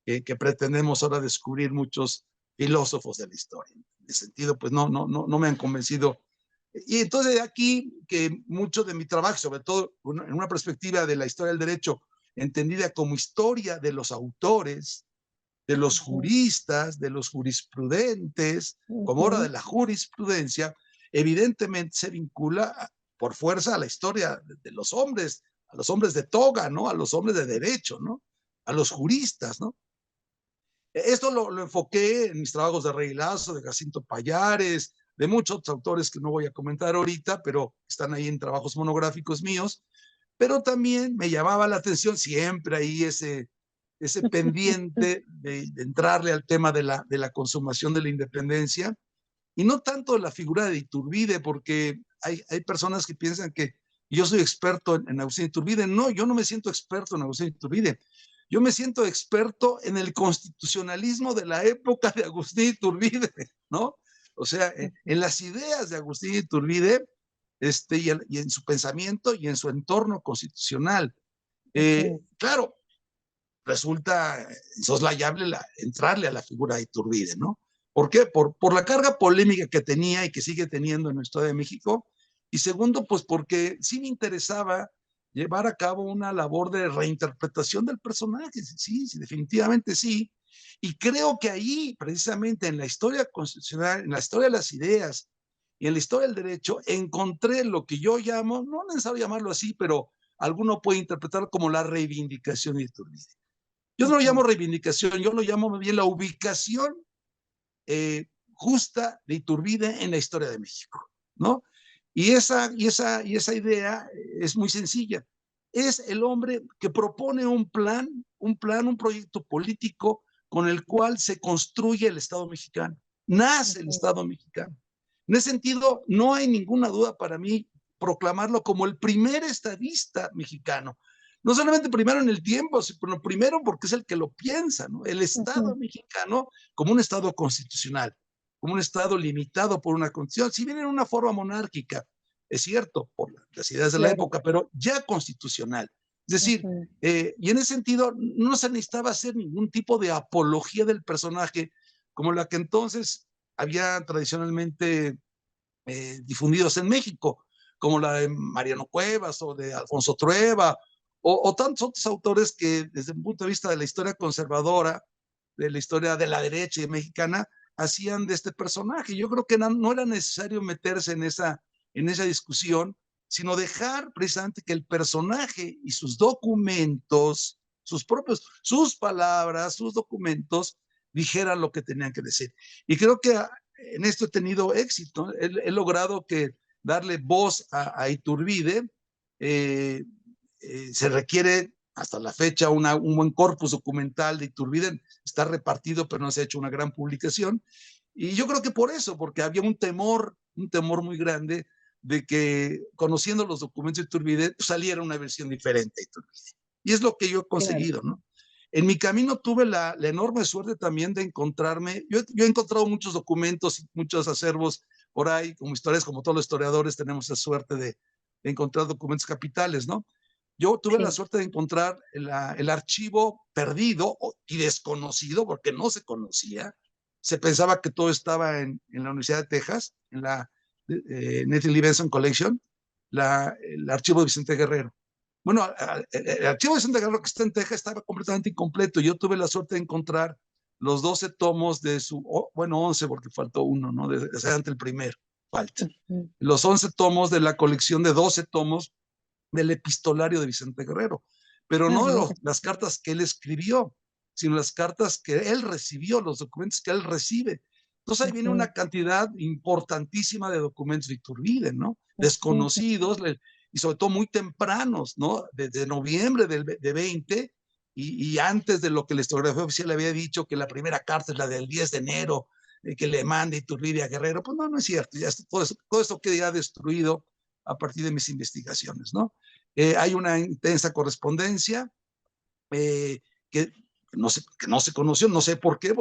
que pretendemos ahora descubrir muchos filósofos de la historia. En ese sentido, pues no me han convencido. Y entonces de aquí que mucho de mi trabajo, sobre todo en una perspectiva de la historia del derecho, entendida como historia de los autores, de los juristas, de los jurisprudentes, como hora de la jurisprudencia, evidentemente se vincula por fuerza a la historia de los hombres, a los hombres de toga, ¿no? A los hombres de derecho, ¿no? A los juristas, ¿no? Esto lo enfoqué en mis trabajos de Rey Lazo, de Jacinto Pallares, de muchos otros autores que no voy a comentar ahorita, pero están ahí en trabajos monográficos míos. Pero también me llamaba la atención siempre ahí ese pendiente de entrarle al tema de la consumación de la independencia y no tanto la figura de Iturbide, porque hay personas que piensan que yo soy experto en Agustín Iturbide. No, yo no me siento experto en Agustín Iturbide. Yo me siento experto en el constitucionalismo de la época de Agustín Iturbide, ¿no? O sea, en las ideas de Agustín Iturbide y en su pensamiento y en su entorno constitucional. Claro, resulta insoslayable entrarle a la figura de Iturbide, ¿no? ¿Por qué? Por la carga polémica que tenía y que sigue teniendo en la historia de México. Y segundo, pues porque sí me interesaba llevar a cabo una labor de reinterpretación del personaje. Sí, sí, definitivamente sí. Y creo que ahí, precisamente en la historia constitucional, en la historia de las ideas Y en la historia del derecho encontré lo que yo llamo, no es necesario llamarlo así, pero alguno puede interpretarlo como la reivindicación de Iturbide. Yo no lo llamo reivindicación, yo lo llamo más bien la ubicación justa de Iturbide en la historia de México, ¿no? Y esa idea es muy sencilla. Es el hombre que propone un proyecto político con el cual se construye el Estado mexicano. Nace el Estado mexicano. En ese sentido, no hay ninguna duda para mí proclamarlo como el primer estadista mexicano. No solamente primero en el tiempo, sino primero porque es el que lo piensa, ¿no? El Estado mexicano como un Estado constitucional, como un Estado limitado por una constitución, si bien en una forma monárquica, es cierto, por las ideas de la época, pero ya constitucional. Es decir, y en ese sentido no se necesitaba hacer ningún tipo de apología del personaje como la que entonces había tradicionalmente difundidos en México, como la de Mariano Cuevas o de Alfonso Trueba, o tantos otros autores que desde el punto de vista de la historia conservadora, de la historia de la derecha y mexicana, hacían de este personaje. Yo creo que no era necesario meterse en esa discusión, sino dejar precisamente que el personaje y sus documentos, sus palabras, sus documentos, dijeran lo que tenían que decir. Y creo que en esto he tenido éxito. He logrado que darle voz a Iturbide. Se requiere hasta la fecha un buen corpus documental de Iturbide. Está repartido, pero no se ha hecho una gran publicación. Y yo creo que por eso, porque había un temor muy grande de que conociendo los documentos de Iturbide pues, saliera una versión diferente de Iturbide. Y es lo que yo he conseguido, ¿no? En mi camino tuve la enorme suerte también de encontrarme, yo he encontrado muchos documentos, muchos acervos por ahí, como historias, como todos los historiadores tenemos la suerte de encontrar documentos capitales, ¿no? Yo tuve la suerte de encontrar el archivo perdido y desconocido, porque no se conocía. Se pensaba que todo estaba en la Universidad de Texas, en la Nathan Lee Benson Collection, el archivo de Vicente Guerrero. Bueno, el archivo de Vicente Guerrero que está en Texas estaba completamente incompleto. Yo tuve la suerte de encontrar los 12 tomos de bueno, 11 porque faltó uno, ¿no? Ante el primero, falta. Los 11 tomos de la colección de 12 tomos del epistolario de Vicente Guerrero, pero no las cartas que él escribió, sino las cartas que él recibió, los documentos que él recibe. Entonces ahí viene una cantidad importantísima de documentos de Iturbide, ¿no? Desconocidos y sobre todo muy tempranos, ¿no? Desde noviembre de 20 y antes de lo que la historiografía oficial había dicho, que la primera carta es la del 10 de enero, que le manda Iturbide a Guerrero, pues no es cierto, ya está, todo eso queda destruido a partir de mis investigaciones, ¿no? Hay una intensa correspondencia que no se conoció, no sé por qué,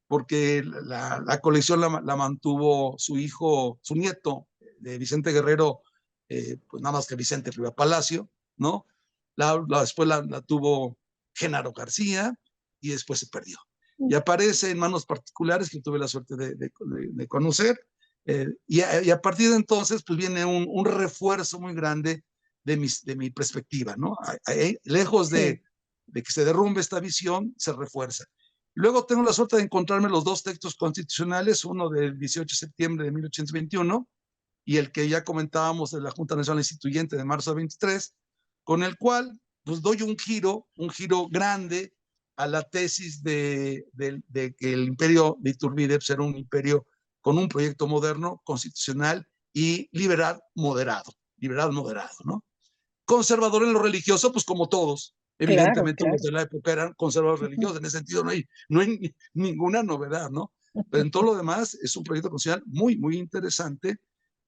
porque la colección la mantuvo su hijo, su nieto, de Vicente Guerrero, pues nada más que Vicente Riva Palacio, ¿no? Después la tuvo Genaro García y después se perdió. Y aparece en manos particulares que tuve la suerte de conocer. Y a partir de entonces, pues viene un refuerzo muy grande de mi perspectiva, ¿no? Lejos de que se derrumbe esta visión, se refuerza. Luego tengo la suerte de encontrarme los dos textos constitucionales, uno del 18 de septiembre de 1821 y el que ya comentábamos de la Junta Nacional Instituyente de marzo 23, con el cual pues doy un giro grande a la tesis de que el imperio de Iturbide era un imperio con un proyecto moderno, constitucional y liberal moderado, ¿no? Conservador en lo religioso, pues como todos. Evidentemente los de la época eran conservadores religiosos, en ese sentido no hay ninguna novedad, ¿no? Pero en todo lo demás es un proyecto constitucional muy interesante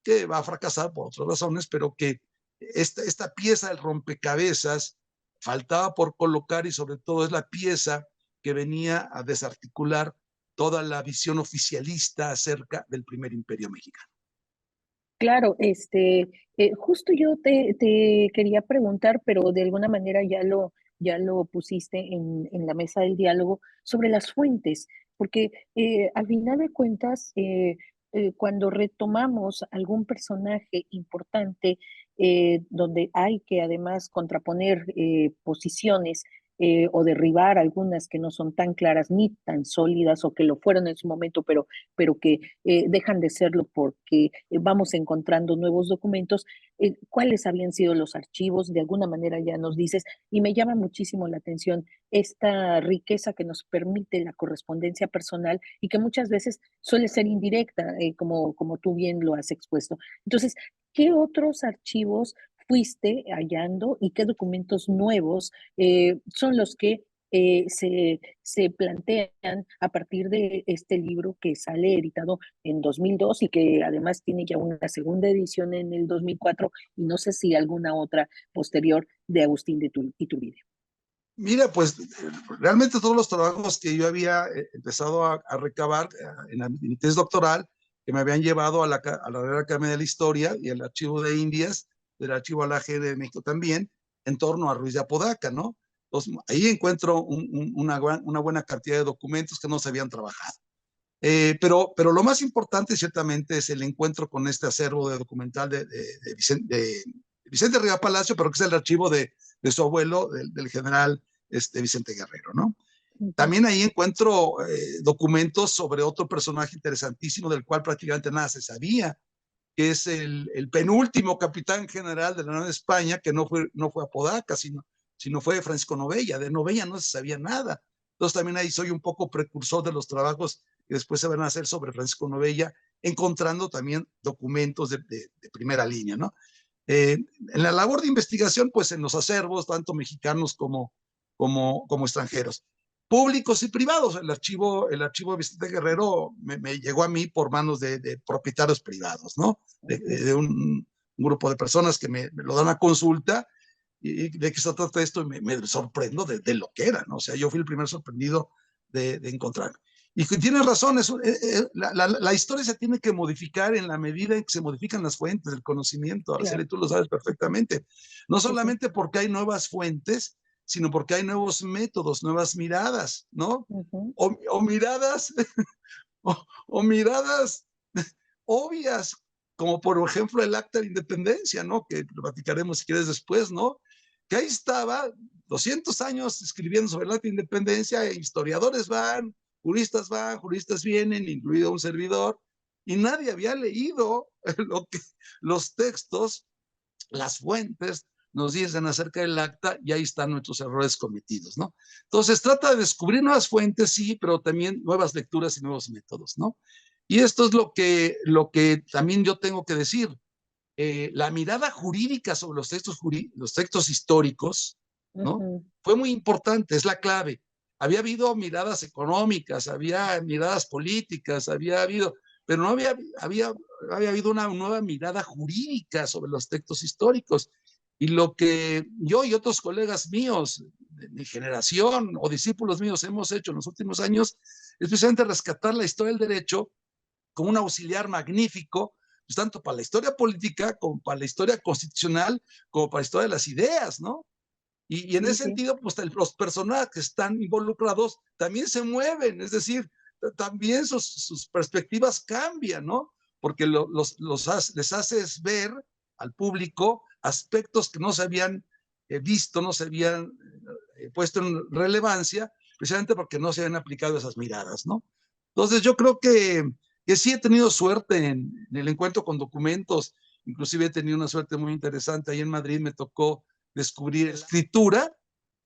que va a fracasar por otras razones, pero que esta pieza del rompecabezas faltaba por colocar y sobre todo es la pieza que venía a desarticular toda la visión oficialista acerca del primer imperio mexicano. Claro, justo yo te quería preguntar, pero de alguna manera ya lo pusiste en la mesa del diálogo sobre las fuentes, porque al final de cuentas, cuando retomamos algún personaje importante, donde hay que además contraponer posiciones, o derribar algunas que no son tan claras ni tan sólidas o que lo fueron en su momento, pero que dejan de serlo porque vamos encontrando nuevos documentos. ¿Cuáles habían sido los archivos? De alguna manera ya nos dices, y me llama muchísimo la atención esta riqueza que nos permite la correspondencia personal y que muchas veces suele ser indirecta, como tú bien lo has expuesto. Entonces, ¿qué otros archivos fuiste hallando y qué documentos nuevos son los que se plantean a partir de este libro que sale editado en 2002 y que además tiene ya una segunda edición en el 2004 y no sé si alguna otra posterior de Agustín de Iturbide? Mira, pues realmente todos los trabajos que yo había empezado a recabar mi tesis doctoral, que me habían llevado a la Real Academia de la Historia y al Archivo de Indias, del Archivo ALAG de México también, en torno a Ruiz de Apodaca, ¿no? Entonces, ahí encuentro una buena cantidad de documentos que no se habían trabajado. Pero lo más importante, ciertamente, es el encuentro con este acervo de documental de Vicente Riva Palacio, pero que es el archivo de su abuelo, del general Vicente Guerrero, ¿no? Ujú. También ahí encuentro documentos sobre otro personaje interesantísimo del cual prácticamente nada se sabía, que es el penúltimo capitán general de la Nueva España, que no fue Apodaca, sino fue Francisco Novella. De Novella no se sabía nada. Entonces también ahí soy un poco precursor de los trabajos que después se van a hacer sobre Francisco Novella, encontrando también documentos de primera línea, ¿no? En la labor de investigación, pues en los acervos, tanto mexicanos como extranjeros, públicos y privados. El archivo de Vicente Guerrero me llegó a mí por manos de propietarios privados, ¿no? De un grupo de personas que me lo dan a consulta y de qué se trata esto, y me sorprendo de lo que era, ¿no? O sea, yo fui el primer sorprendido de encontrar. Y tienes razón, la historia se tiene que modificar en la medida en que se modifican las fuentes del conocimiento, Araceli, Claro, tú lo sabes perfectamente. No sí, sí. solamente porque hay nuevas fuentes, sino porque hay nuevos métodos, nuevas miradas, ¿no? Ujú. O miradas, o miradas obvias, como por ejemplo el Acta de Independencia, ¿no? Que lo platicaremos si quieres después, ¿no? Que ahí estaba 200 años escribiendo sobre el Acta de Independencia, historiadores juristas vienen, incluido un servidor, y nadie había leído los textos, las fuentes nos dicen acerca del acta y ahí están nuestros errores cometidos, ¿no? Entonces trata de descubrir nuevas fuentes, sí, pero también nuevas lecturas y nuevos métodos, ¿no? Y esto es lo que también yo tengo que decir. La mirada jurídica sobre los textos históricos, ¿no? Ujú. Fue muy importante, es la clave. Había habido miradas económicas, había miradas políticas, pero no había habido una nueva mirada jurídica sobre los textos históricos. Y lo que yo y otros colegas míos de mi generación o discípulos míos hemos hecho en los últimos años es precisamente rescatar la historia del derecho como un auxiliar magnífico, pues, tanto para la historia política, como para la historia constitucional, como para la historia de las ideas, ¿no? Y en Sí, ese sí. sentido, pues los personajes que están involucrados también se mueven, es decir, también sus perspectivas cambian, ¿no? Porque les haces ver al público aspectos que no se habían visto, no se habían puesto en relevancia, precisamente porque no se habían aplicado esas miradas, ¿no? Entonces yo creo que sí he tenido suerte en el encuentro con documentos, inclusive he tenido una suerte muy interesante. Ahí en Madrid me tocó descubrir escritura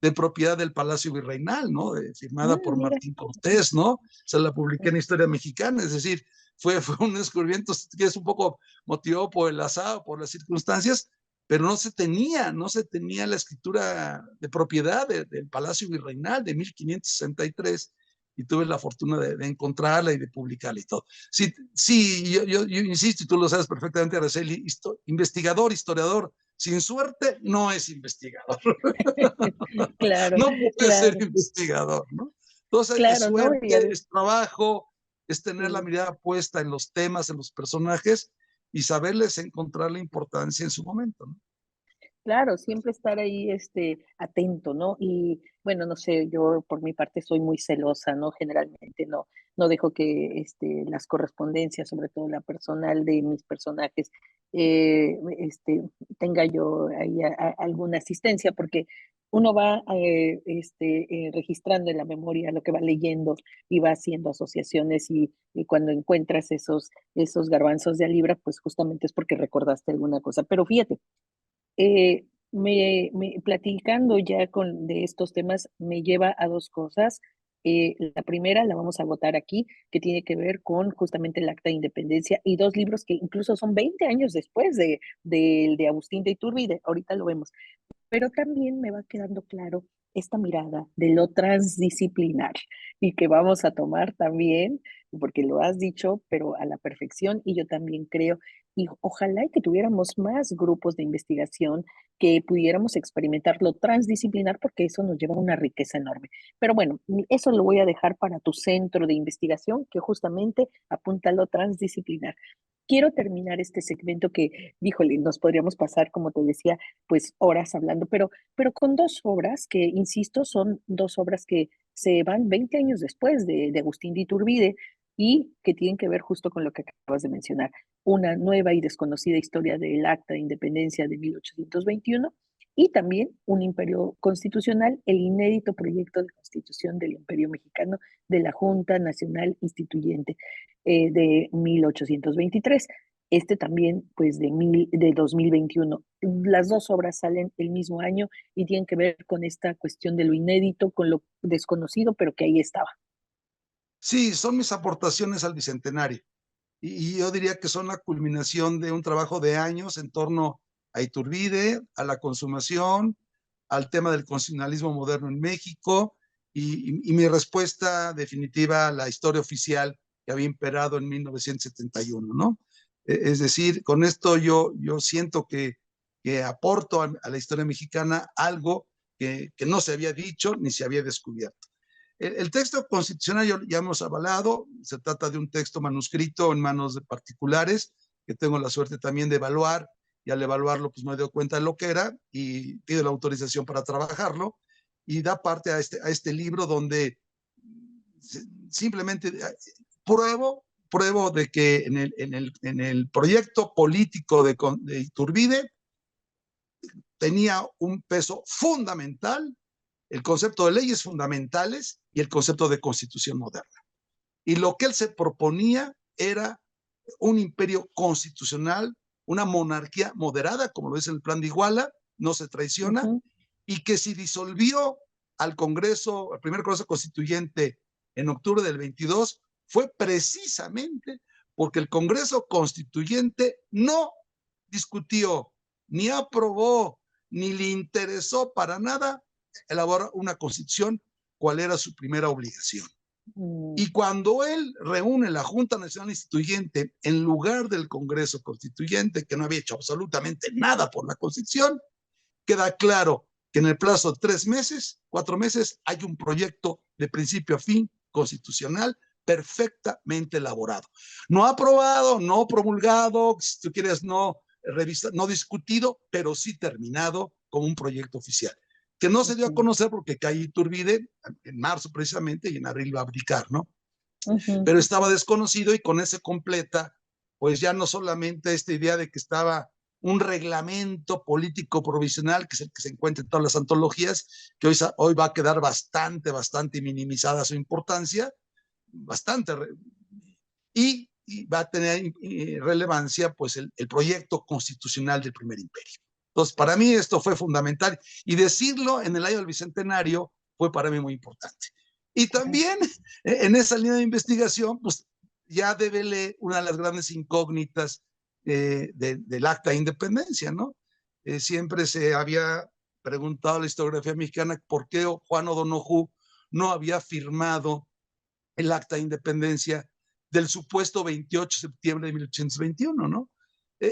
de propiedad del Palacio Virreinal, ¿no? Firmada por Mira. Martín Cortés, ¿no? Se la publiqué en Historia Mexicana, es decir, fue un descubrimiento que es un poco motivado por el azar, por las circunstancias, pero no se tenía la escritura de propiedad del Palacio Virreinal de 1563 y tuve la fortuna de encontrarla y de publicarla y todo. Sí, sí, yo insisto, y tú lo sabes perfectamente, Araceli, investigador, historiador, sin suerte no es investigador. Claro, No puede ser claro, investigador, ¿no? Entonces, es claro, ¿no? suerte, es trabajo, es tener la Sí. mirada puesta en los temas, en los personajes y saberles encontrar la importancia en su momento, ¿no? Claro, siempre estar ahí, atento, ¿no? Y bueno, no sé, yo por mi parte soy muy celosa, ¿no? Generalmente no dejo que, las correspondencias, sobre todo la personal de mis personajes, tenga yo ahí alguna asistencia, porque uno va registrando en la memoria lo que va leyendo y va haciendo asociaciones y cuando encuentras esos garbanzos de a libra, pues justamente es porque recordaste alguna cosa. Pero fíjate, platicando ya de estos temas me lleva a dos cosas. La primera la vamos a agotar aquí, que tiene que ver con justamente el Acta de Independencia y dos libros que incluso son 20 años después de Agustín de Iturbide, ahorita lo vemos. Pero también me va quedando claro esta mirada de lo transdisciplinar y que vamos a tomar también, porque lo has dicho, pero a la perfección, y yo también creo, y ojalá y que tuviéramos más grupos de investigación que pudiéramos experimentar lo transdisciplinar, porque eso nos lleva a una riqueza enorme. Pero bueno, eso lo voy a dejar para tu centro de investigación, que justamente apunta a lo transdisciplinar. Quiero terminar este segmento que, híjole, nos podríamos pasar, como te decía, pues horas hablando, pero con dos obras que, insisto, son dos obras que se van 20 años después de Agustín de Iturbide y que tienen que ver justo con lo que acabas de mencionar, una nueva y desconocida historia del Acta de Independencia de 1821 y también un imperio constitucional, el inédito proyecto de constitución del Imperio Mexicano de la Junta Nacional Instituyente de 1823. Este también, pues, de 2021. Las dos obras salen el mismo año y tienen que ver con esta cuestión de lo inédito, con lo desconocido, pero que ahí estaba. Sí, son mis aportaciones al Bicentenario. Y yo diría que son la culminación de un trabajo de años en torno a Iturbide, a la consumación, al tema del constitucionalismo moderno en México y mi respuesta definitiva a la historia oficial que había imperado en 1971, ¿no? Es decir, con esto yo siento que aporto a la historia mexicana algo que no se había dicho ni se había descubierto. El texto constitucional ya hemos avalado, se trata de un texto manuscrito en manos de particulares, que tengo la suerte también de evaluar, y al evaluarlo pues me doy cuenta de lo que era y pido la autorización para trabajarlo, y da parte a este libro donde simplemente pruebo de que en el proyecto político de Iturbide tenía un peso fundamental el concepto de leyes fundamentales y el concepto de constitución moderna. Y lo que él se proponía era un imperio constitucional, una monarquía moderada, como lo dice el plan de Iguala, no se traiciona, y que si disolvió al Congreso, al primer Congreso Constituyente en octubre del 22, fue precisamente porque el Congreso Constituyente no discutió, ni aprobó, ni le interesó para nada elaborar una constitución, cuál era su primera obligación. Y cuando él reúne la Junta Nacional Instituyente en lugar del Congreso Constituyente, que no había hecho absolutamente nada por la Constitución, queda claro que en el plazo de 3 meses, 4 meses, hay un proyecto de principio a fin constitucional perfectamente elaborado. No aprobado, no promulgado, si tú quieres, no revisado, no discutido, pero sí terminado como un proyecto oficial, que no se dio a conocer porque cae Iturbide en marzo precisamente y en abril va a abdicar, ¿no? Pero estaba desconocido y con ese completa, pues ya no solamente esta idea de que estaba un reglamento político provisional, que es el que se encuentra en todas las antologías, que hoy va a quedar bastante minimizada su importancia, bastante, y va a tener relevancia pues el proyecto constitucional del primer imperio. Entonces, para mí esto fue fundamental y decirlo en el año del Bicentenario fue para mí muy importante. Y también en esa línea de investigación, pues ya develé una de las grandes incógnitas del Acta de Independencia, ¿no? Siempre se había preguntado a la historiografía mexicana por qué Juan O'Donoghue no había firmado el Acta de Independencia del supuesto 28 de septiembre de 1821, ¿no?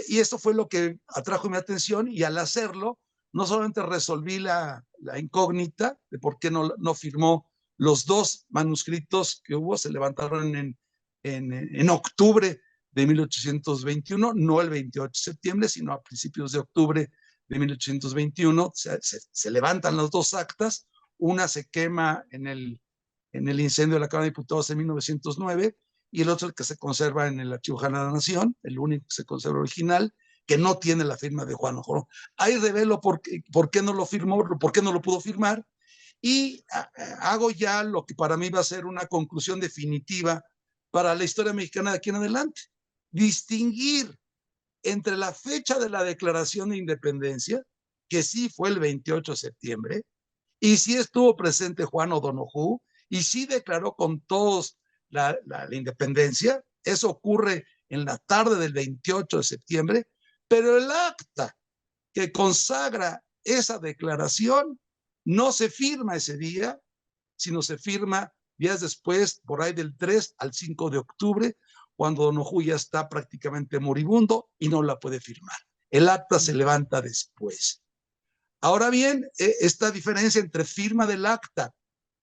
Y eso fue lo que atrajo mi atención y al hacerlo, no solamente resolví la incógnita de por qué no firmó los dos manuscritos que hubo, se levantaron en octubre de 1821, no el 28 de septiembre, sino a principios de octubre de 1821, se levantan las dos actas, una se quema en el incendio de la Cámara de Diputados en 1909, y el otro el que se conserva en el Archivo General de la Nación, el único que se conserva original, que no tiene la firma de Juan Ojoro. Ahí revelo por qué no lo firmó, por qué no lo pudo firmar, y hago ya lo que para mí va a ser una conclusión definitiva para la historia mexicana de aquí en adelante. Distinguir entre la fecha de la Declaración de Independencia, que sí fue el 28 de septiembre, y sí estuvo presente Juan O'Donoghue, y sí declaró con todos la independencia. Eso ocurre en la tarde del 28 de septiembre, pero el acta que consagra esa declaración no se firma ese día, sino se firma días después, por ahí del 3 al 5 de octubre, cuando O'Donoghue ya está prácticamente moribundo y no la puede firmar. El acta se levanta después. Ahora bien, esta diferencia entre firma del acta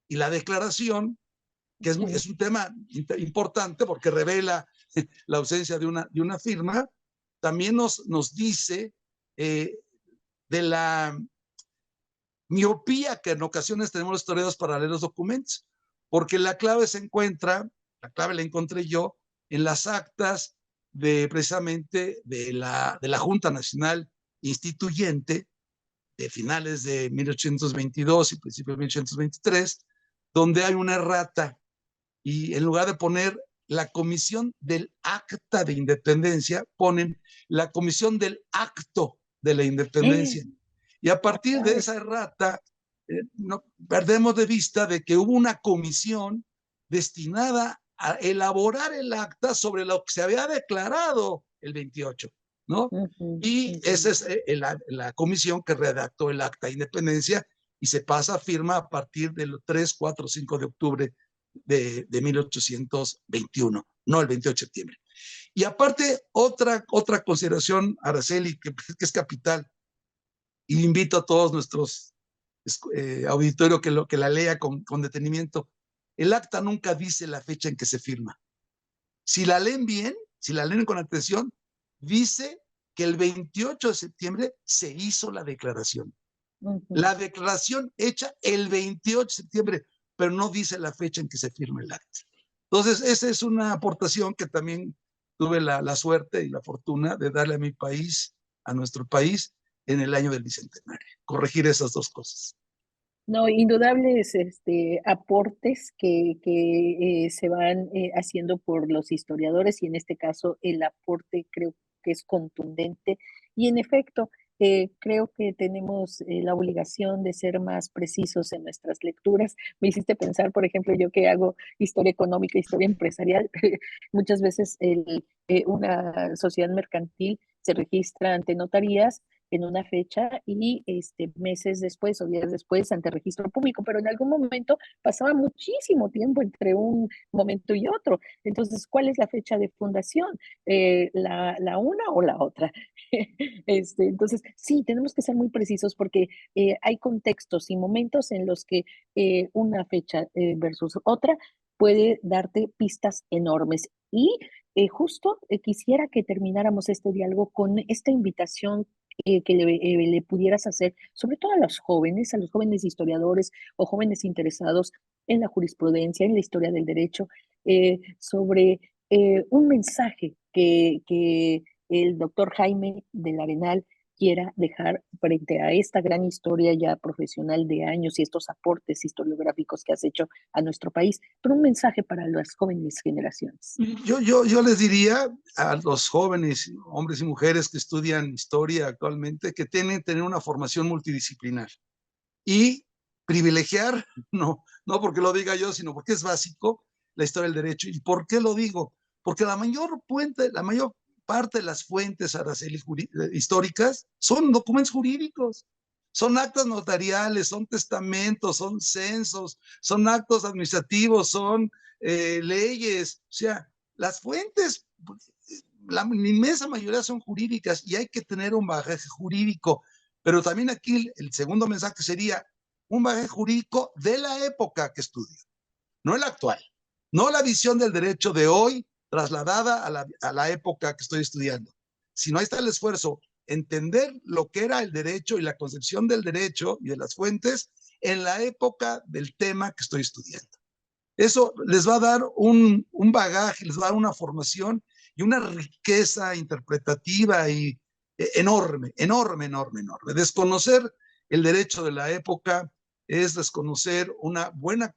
y la declaración, que es un tema importante porque revela la ausencia de una firma, también nos dice de la miopía que en ocasiones tenemos los historiadores para leer los documentos, porque la clave la encontré yo en las actas precisamente de la Junta Nacional Instituyente de finales de 1822 y principios de 1823, donde hay una errata y en lugar de poner la comisión del acta de independencia, ponen la comisión del acto de la independencia. Y a partir de esa errata, no, perdemos de vista de que hubo una comisión destinada a elaborar el acta sobre lo que se había declarado el 28, ¿no? Y esa es la comisión que redactó el acta de independencia y se pasa a firma a partir del 3, 4, 5 de octubre de 1821, no el 28 de septiembre. Y aparte, otra consideración, Araceli, que es capital, y invito a todos nuestros auditorio que la lea con detenimiento. El acta nunca dice la fecha en que se firma. Si la leen bien, si la leen con atención, dice que el 28 de septiembre se hizo la declaración. La declaración hecha el 28 de septiembre, pero no dice la fecha en que se firma el acta. Entonces, esa es una aportación que también tuve la suerte y la fortuna de darle a mi país, a nuestro país, en el año del Bicentenario. Corregir esas dos cosas. No, indudables aportes que se van haciendo por los historiadores y en este caso el aporte creo que es contundente y en efecto creo que tenemos la obligación de ser más precisos en nuestras lecturas. Me hiciste pensar, por ejemplo, yo que hago historia económica, historia empresarial, muchas veces una sociedad mercantil se registra ante notarías en una fecha y meses después o días después ante registro público, pero en algún momento pasaba muchísimo tiempo entre un momento y otro. Entonces, ¿cuál es la fecha de fundación? ¿La una o la otra? Entonces, sí, tenemos que ser muy precisos porque hay contextos y momentos en los que una fecha versus otra puede darte pistas enormes. Y justo quisiera que termináramos este diálogo con esta invitación que le pudieras hacer, sobre todo a los jóvenes historiadores o jóvenes interesados en la jurisprudencia, en la historia del derecho, sobre un mensaje que el doctor Jaime del Arenal quiera dejar frente a esta gran historia ya profesional de años y estos aportes historiográficos que has hecho a nuestro país, pero un mensaje para las jóvenes generaciones. Yo les diría a los jóvenes, hombres y mujeres que estudian historia actualmente, que tienen que tener una formación multidisciplinar y privilegiar, no porque lo diga yo, sino porque es básico, la historia del derecho. ¿Y por qué lo digo? Porque la mayor parte de las fuentes, Araceli, históricas son documentos jurídicos, son actas notariales, son testamentos, son censos, son actos administrativos, son leyes. O sea, las fuentes, la inmensa mayoría son jurídicas y hay que tener un bagaje jurídico. Pero también aquí el segundo mensaje sería un bagaje jurídico de la época que estudio, no el actual, no la visión del derecho de hoy trasladada a la época que estoy estudiando, sino ahí está el esfuerzo, entender lo que era el derecho y la concepción del derecho y de las fuentes en la época del tema que estoy estudiando. Eso les va a dar un bagaje, les va a dar una formación y una riqueza interpretativa y enorme, enorme, enorme, enorme. Desconocer el derecho de la época es desconocer una buena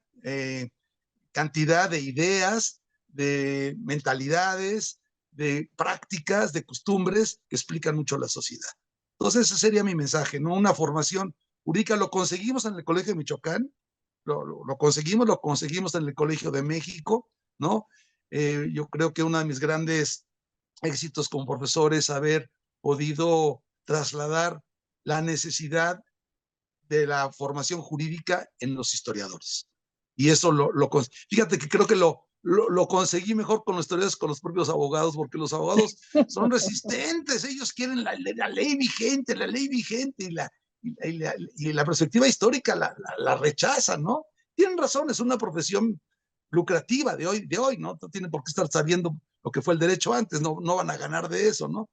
cantidad de ideas, de mentalidades, de prácticas, de costumbres que explican mucho la sociedad. Entonces ese sería mi mensaje, ¿no? Una formación jurídica lo conseguimos en el Colegio de Michoacán, lo conseguimos en el Colegio de México, ¿no? Yo creo que uno de mis grandes éxitos como profesor es haber podido trasladar la necesidad de la formación jurídica en los historiadores. Y eso fíjate que creo que lo conseguí mejor con los historiadores, con los propios abogados, porque los abogados son resistentes, ellos quieren la ley vigente, y la perspectiva histórica la rechazan, ¿no? Tienen razón, es una profesión lucrativa de hoy, ¿no? No tienen por qué estar sabiendo lo que fue el derecho antes, no van a ganar de eso, ¿no?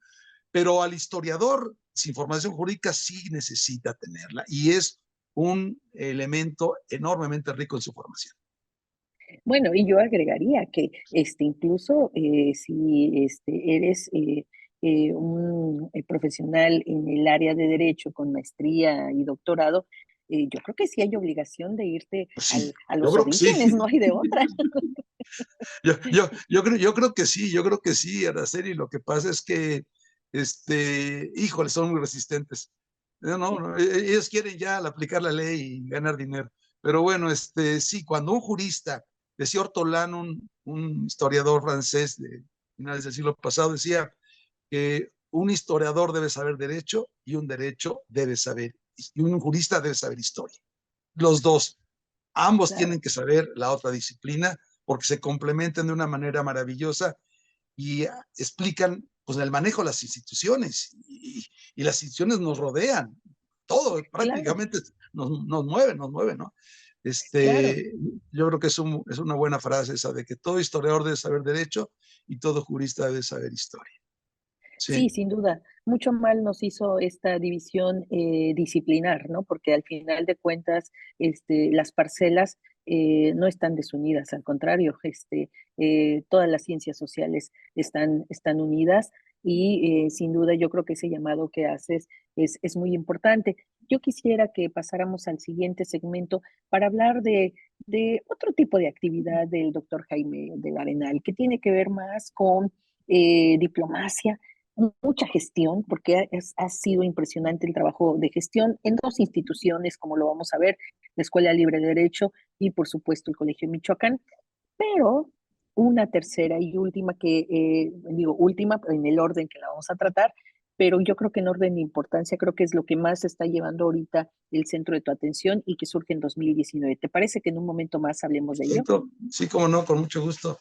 Pero al historiador, sin formación jurídica, sí necesita tenerla y es un elemento enormemente rico en su formación. Bueno, y yo agregaría que incluso si eres un profesional en el área de derecho con maestría y doctorado, yo creo que sí hay obligación de irte Sí, a yo los creo que sí. orígenes, no hay de otra. Yo creo que sí, Araceli. Lo que pasa es que, híjole, son muy resistentes. Ellos quieren ya aplicar la ley y ganar dinero. Pero bueno, sí, cuando un jurista, decía Ortolan, un historiador francés de finales del siglo pasado, decía que un historiador debe saber derecho y un jurista debe saber historia. Los dos. Ambos Claro, tienen que saber la otra disciplina porque se complementan de una manera maravillosa y explican pues, el manejo de las instituciones y las instituciones nos rodean, todo claro, prácticamente nos mueve, ¿no? claro. Yo creo que es una buena frase esa de que todo historiador debe saber derecho y todo jurista debe saber historia. Sí, Sí. sin duda. Mucho mal nos hizo esta división disciplinar, ¿no? Porque al final de cuentas, las parcelas no están desunidas, al contrario, todas las ciencias sociales están unidas y sin duda yo creo que ese llamado que haces es muy importante. Yo quisiera que pasáramos al siguiente segmento para hablar de otro tipo de actividad del doctor Jaime del Arenal, que tiene que ver más con diplomacia, mucha gestión, porque ha sido impresionante el trabajo de gestión en dos instituciones, como lo vamos a ver, la Escuela Libre de Derecho y por supuesto el Colegio de Michoacán, pero una tercera y última digo última en el orden que la vamos a tratar, pero yo creo que en orden de importancia, creo que es lo que más está llevando ahorita el centro de tu atención y que surge en 2019. ¿Te parece que en un momento más hablemos de ello? Perfecto. Sí, como no, con mucho gusto.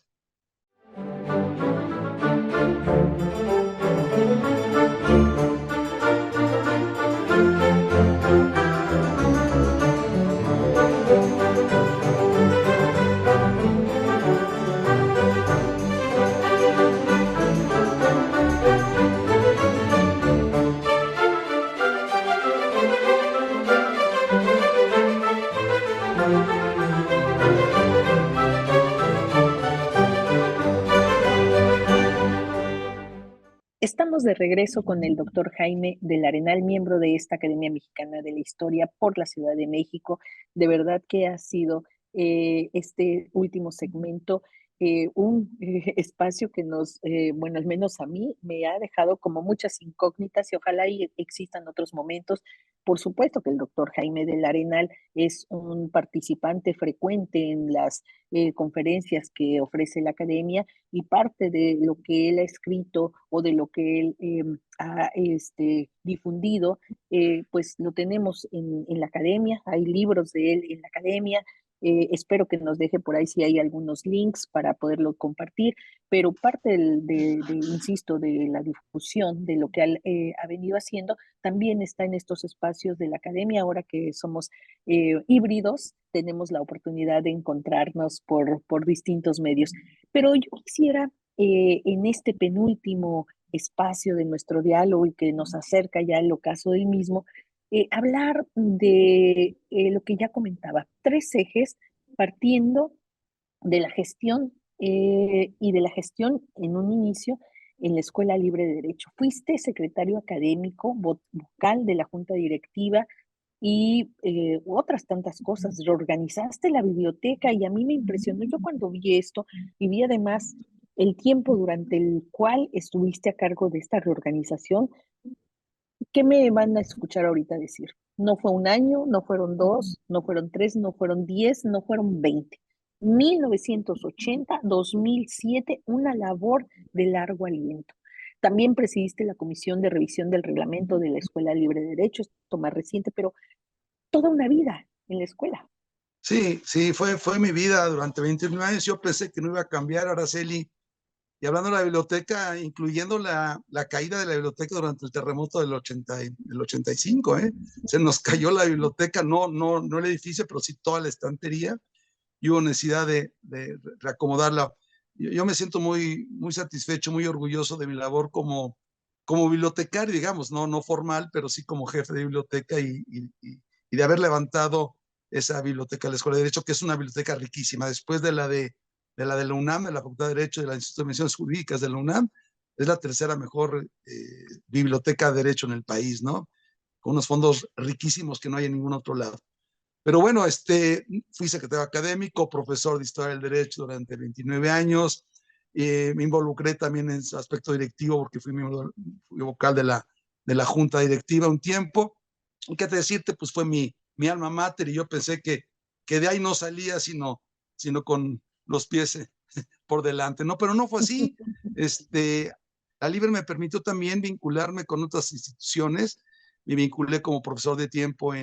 Estamos de regreso con el doctor Jaime del Arenal, miembro de esta Academia Mexicana de la Historia por la Ciudad de México. De verdad que ha sido este último segmento un espacio que bueno, al menos a mí, me ha dejado como muchas incógnitas y ojalá y existan otros momentos. Por supuesto que el doctor Jaime del Arenal es un participante frecuente en las conferencias que ofrece la Academia y parte de lo que él ha escrito o de lo que él ha difundido, pues lo tenemos en la academia, hay libros de él en la academia, espero que nos deje por ahí si hay algunos links para poderlo compartir, pero parte insisto, de la difusión de lo que él ha venido haciendo, también está en estos espacios de la academia, ahora que somos híbridos, tenemos la oportunidad de encontrarnos por distintos medios. Pero yo quisiera, en este penúltimo espacio de nuestro diálogo y que nos acerca ya al ocaso del mismo, hablar de lo que ya comentaba, tres ejes partiendo de la gestión y de la gestión en un inicio en la Escuela Libre de Derecho. Fuiste secretario académico, vocal de la Junta Directiva y otras tantas cosas. Reorganizaste la biblioteca y a mí me impresionó. Yo cuando vi esto y vi además el tiempo durante el cual estuviste a cargo de esta reorganización, ¿qué me van a escuchar ahorita decir? No fue un año, no fueron dos, no fueron tres, no fueron 10, no fueron 20. 1980, 2007, una labor de largo aliento. También presidiste la Comisión de Revisión del Reglamento de la Escuela Libre de Derecho, esto más reciente, pero toda una vida en la escuela. Sí, sí, fue mi vida durante 21 años. Yo pensé que no iba a cambiar, Araceli. Y hablando de la biblioteca, incluyendo la caída de la biblioteca durante el terremoto del 85, ¿eh? Se nos cayó la biblioteca, no el edificio, pero sí toda la estantería, y hubo necesidad de reacomodarla. Yo me siento muy satisfecho, muy orgulloso de mi labor como bibliotecario, digamos, no formal, pero sí como jefe de biblioteca y de haber levantado esa biblioteca de la Escuela de Derecho, que es una biblioteca riquísima. Después de la UNAM, de la Facultad de Derecho, de la Instituto de Menciones Jurídicas de la UNAM, es la tercera mejor biblioteca de derecho en el país, ¿no? Con unos fondos riquísimos que no hay en ningún otro lado. Pero bueno, fui secretario académico, profesor de Historia del Derecho durante 29 años. Me involucré también en su aspecto directivo porque fui vocal de la junta directiva un tiempo. ¿Y qué te decirte? Pues fue mi alma mater y yo pensé que de ahí no salía sino con los pies por delante, ¿no? Pero no fue así. La Libre me permitió también vincularme con otras instituciones. Me vinculé como profesor de tiempo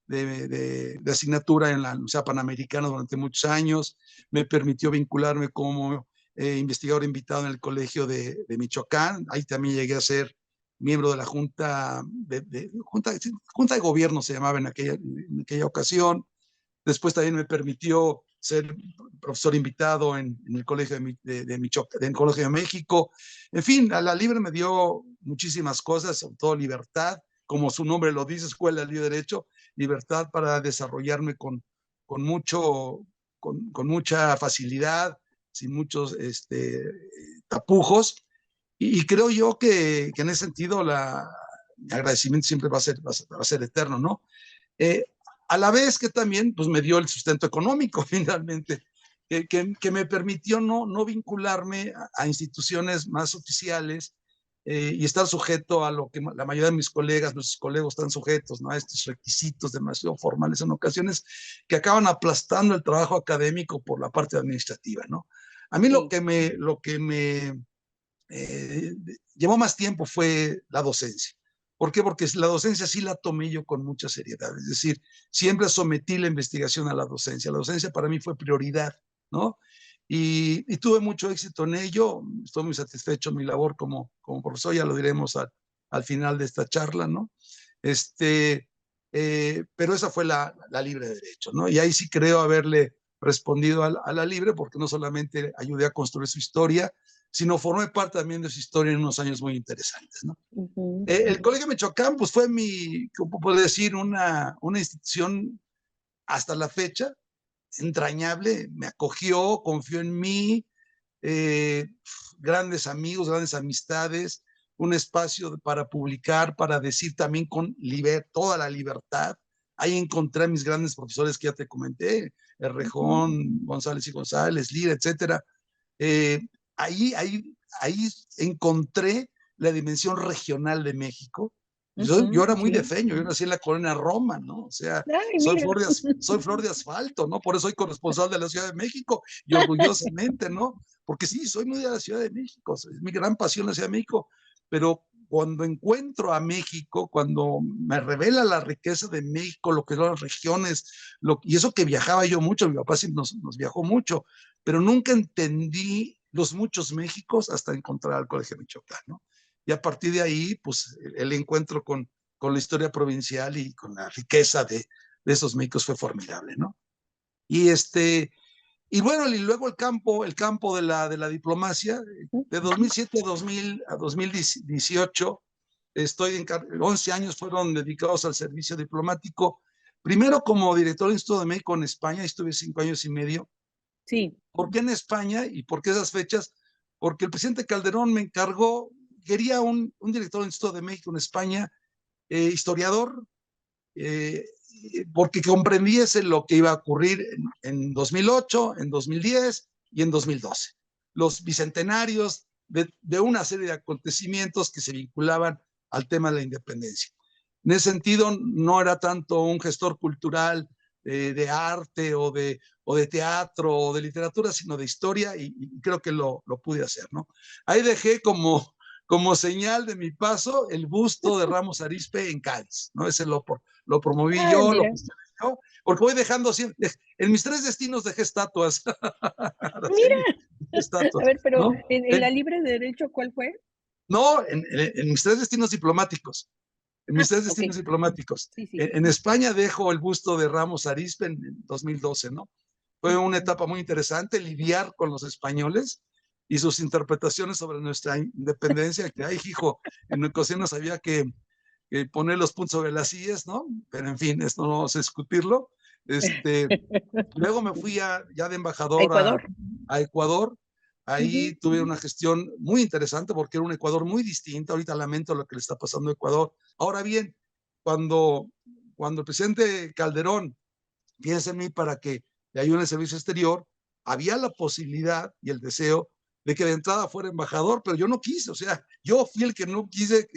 de asignatura en la Universidad Panamericana durante muchos años. Me permitió vincularme como investigador invitado en el Colegio de Michoacán. Ahí también llegué a ser miembro de la Junta de Gobierno, se llamaba en aquella ocasión. Después también me permitió ser profesor invitado en el Colegio de Michoacán, en el Colegio de México. En fin, a la Libre me dio muchísimas cosas, sobre todo libertad, como su nombre lo dice, Escuela Libre de Derecho, libertad para desarrollarme con mucha facilidad, sin muchos tapujos. Y creo yo que en ese sentido mi agradecimiento siempre va a ser eterno, ¿no? Eh, a la vez que también pues, me dio el sustento económico finalmente, que me permitió no vincularme a instituciones más oficiales y estar sujeto a lo que la mayoría de mis colegas, nuestros colegas están sujetos, ¿no? A estos requisitos demasiado formales en ocasiones que acaban aplastando el trabajo académico por la parte administrativa, ¿no? A mí lo Sí. que me llevó más tiempo fue la docencia. ¿Por qué? Porque la docencia sí la tomé yo con mucha seriedad. Es decir, siempre sometí la investigación a la docencia. La docencia para mí fue prioridad, ¿no? Y tuve mucho éxito en ello. Estoy muy satisfecho de mi labor como profesor, ya lo diremos al final de esta charla, ¿no? Pero esa fue la Libre de Derecho, ¿no? Y ahí sí creo haberle respondido a la Libre, porque no solamente ayudé a construir su historia, sino formé parte también de su historia en unos años muy interesantes, ¿no? Ujú. El Colegio Michoacán, pues fue ¿cómo puedo decir? Una institución hasta la fecha entrañable, me acogió, confió en mí, eh, grandes amigos, grandes amistades, un espacio para publicar, para decir también con toda la libertad. Ahí encontré a mis grandes profesores que ya te comenté, Ujú. Errejón, González y González, Lira, etcétera. Eh, ahí encontré la dimensión regional de México. Yo Ujú. era muy Sí. defeño, yo nací en la colonia Roma, ¿no? O sea, Ay, soy mira. flor de, soy flor de asfalto, ¿no? Por eso soy corresponsal de la Ciudad de México y orgullosamente, ¿no? Porque sí, soy muy de la Ciudad de México, es mi gran pasión la Ciudad de México, pero cuando encuentro a México, cuando me revela la riqueza de México, lo que son las regiones, y eso que viajaba yo mucho, mi papá sí nos viajó mucho, pero nunca entendí los muchos Méxicos hasta encontrar al Colegio Michoacán, ¿no? Y a partir de ahí, pues el encuentro con la historia provincial y con la riqueza de esos Méxicos fue formidable, ¿no? Y y bueno, y luego el campo de la diplomacia, de 2007 a 2018, 11 años fueron dedicados al servicio diplomático, primero como director del Instituto de México en España, estuve 5 años y medio. Sí. ¿Por qué en España y por qué esas fechas? porque el presidente Calderón me encargó, quería un director del Instituto de México en España, historiador, porque comprendiese lo que iba a ocurrir en 2008, en 2010 y en 2012. Los bicentenarios de una serie de acontecimientos que se vinculaban al tema de la independencia. En ese sentido, no era tanto un gestor cultural de arte o de teatro o de literatura, sino de historia, y creo que lo pude hacer, ¿no? Ahí dejé como señal de mi paso el busto de Ramos Arizpe en Cádiz, ¿no? Ese lo promoví Ah, yo, lo mira, puse yo, porque voy dejando siempre, en mis 3 destinos dejé estatuas, mira. Araceli, A estatuas, ver, pero ¿no? en la libre derecho, ¿cuál fue? No, en mis 3 destinos diplomáticos, en mis Ah, 3 ok, destinos diplomáticos. sí, sí. En España dejo el busto de Ramos Arizpe en 2012, ¿no? Fue una Ujú. etapa muy interesante lidiar con los españoles y sus interpretaciones sobre nuestra independencia, que, ay, hijo, en ocasiones había que poner los puntos sobre las sillas, ¿no? Pero en fin, esto no vamos a discutirlo. Luego me fui ya de A embajador Ecuador. a Ecuador. Ahí Ujú. tuve una gestión muy interesante porque era un Ecuador muy distinto. Ahorita lamento lo que le está pasando a Ecuador. Ahora bien, cuando, cuando el presidente Calderón piensa en mí para que le ayude en el servicio exterior, había la posibilidad y el deseo de que de entrada fuera embajador, pero yo no quise, o sea, yo fui el que no quise.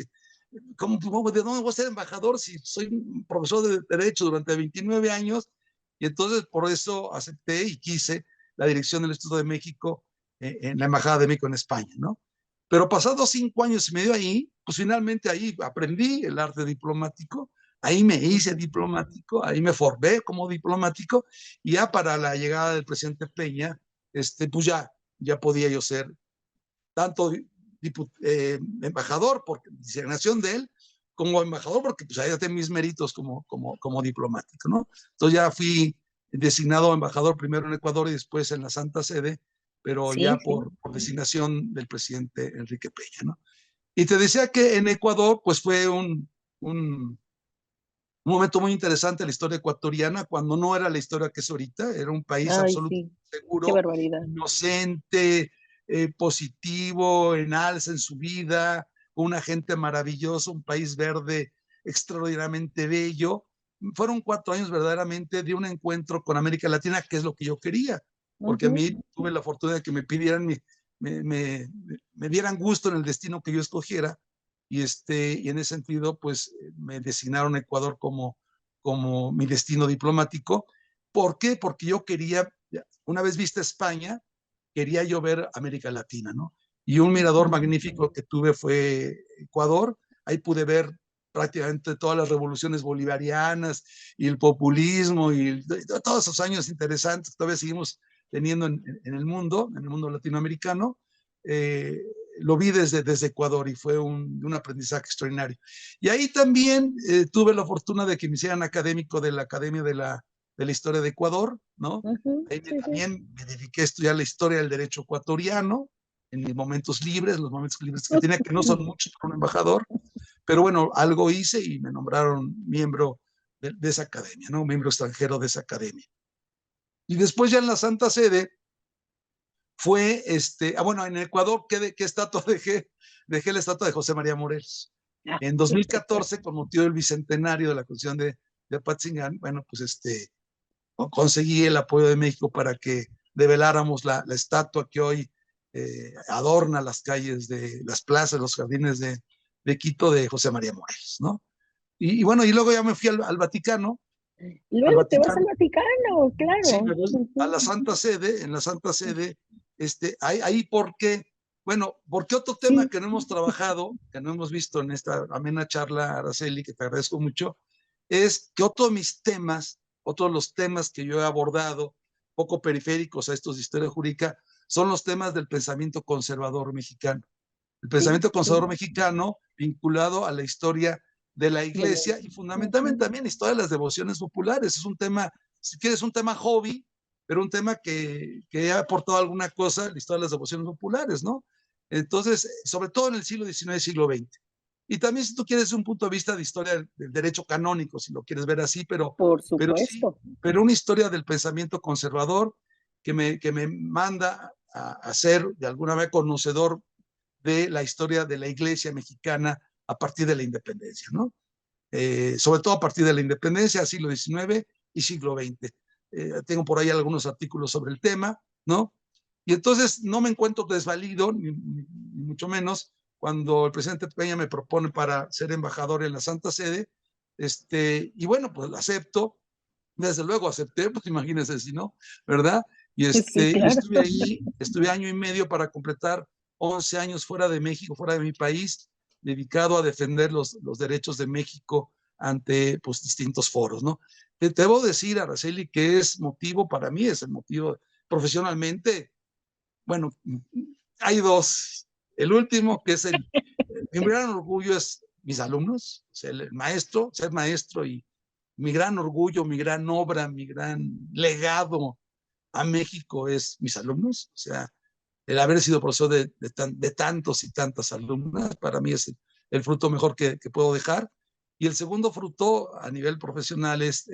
¿De dónde voy a ser embajador si soy un profesor de Derecho durante 29 años? Y entonces por eso acepté y quise la dirección del Instituto de México en la Embajada de México en España, ¿no? Pero pasados 5 años y medio ahí, pues finalmente ahí aprendí el arte diplomático, ahí me hice Ujú. diplomático, ahí me formé como diplomático, y ya para la llegada del presidente Peña, pues ya podía yo ser tanto embajador por designación de él, como embajador porque pues ahí ya tengo mis méritos como diplomático, ¿no? Entonces ya fui designado embajador primero en Ecuador y después en la Santa Sede, pero Sí, ya sí. por designación del presidente Enrique Peña, ¿no? Y te decía que en Ecuador pues fue un momento muy interesante de la historia ecuatoriana, cuando no era la historia que es ahorita, era un país Ay, absolutamente sí, qué seguro, barbaridad. inocente, positivo, en alza en su vida, una gente maravillosa, un país verde extraordinariamente bello. Fueron 4 años verdaderamente de un encuentro con América Latina, que es lo que yo quería, porque a Ujú. mí tuve la fortuna de que me pidieran, me dieran gusto en el destino que yo escogiera, y en ese sentido, pues me designaron a Ecuador como mi destino diplomático. ¿Por qué? Porque yo quería, una vez vista España, quería yo ver América Latina, ¿no? Y un mirador Ujú. magnífico que tuve fue Ecuador. Ahí pude ver prácticamente todas las revoluciones bolivarianas y el populismo y todos esos años interesantes que todavía seguimos teniendo en el mundo latinoamericano. Eh, lo vi desde Ecuador y fue un aprendizaje extraordinario. Y ahí también tuve la fortuna de que me hicieran académico de la Academia de la Historia de Ecuador, ¿no? Ujú. Ahí Sí, sí. también me dediqué a estudiar la historia del derecho ecuatoriano en mis momentos libres, los momentos libres que tenía, que no son muchos para un embajador, pero bueno, algo hice y me nombraron miembro de esa academia, ¿no? Miembro extranjero de esa academia. Y después ya en la Santa Sede fue, bueno, en Ecuador, ¿qué estatua dejé? Dejé la estatua de José María Morelos. Ah, En 2014, con motivo del bicentenario de la Constitución de Apatzingán, bueno, pues conseguí el apoyo de México para que develáramos la estatua que hoy adorna las calles de las plazas, los jardines de Quito, de José María Morelos, ¿no? Y bueno, y luego ya me fui al Vaticano, al luego te vas al Vaticano, Vaticano, sí, claro. me voy a Ujú. la Santa Sede, en la Santa Sede, ahí porque, bueno, porque otro tema Sí, que no hemos trabajado, que no hemos visto en esta amena charla, Araceli, que te agradezco mucho, es que otros de los temas que yo he abordado, poco periféricos a estos de historia jurídica, son los temas del pensamiento conservador mexicano. El sí, pensamiento sí. conservador mexicano vinculado a la historia de la De la- iglesia y fundamentalmente Ujú. también la historia de las devociones populares. Es un tema, si quieres, un tema hobby, pero un tema que ha aportado alguna cosa la historia de las devociones populares, ¿no? Entonces, sobre todo en el siglo XIX y siglo XX. Y también si tú quieres un punto de vista de historia del derecho canónico, si lo quieres ver así, Por pero sí, supuesto. pero una historia del pensamiento conservador que me manda a ser de alguna manera conocedor de la historia de la Iglesia mexicana a partir de la independencia, ¿no? Sobre todo a partir de la independencia, siglo XIX y siglo XX. Tengo por ahí algunos artículos sobre el tema, ¿no? Y entonces no me encuentro desvalido, ni mucho menos, cuando el presidente Peña me propone para ser embajador en la Santa Sede, y bueno, pues lo acepto, desde luego acepté, pues imagínense si no, ¿verdad? Sí, Y claro. estuve ahí, estuve año y medio para completar 11 años fuera de México, fuera de mi país, dedicado a defender los derechos de México ante pues, distintos foros, ¿no? Te debo decir, Araceli, que es motivo, para mí es el motivo profesionalmente, bueno, hay dos. El último, que es mi gran orgullo es mis alumnos, o sea, el maestro, ser maestro y mi gran orgullo, mi gran obra, mi gran legado a México es mis alumnos, o sea, el haber sido profesor de tantos y tantas alumnas, para mí es el fruto mejor que puedo dejar. Y el segundo fruto a nivel profesional es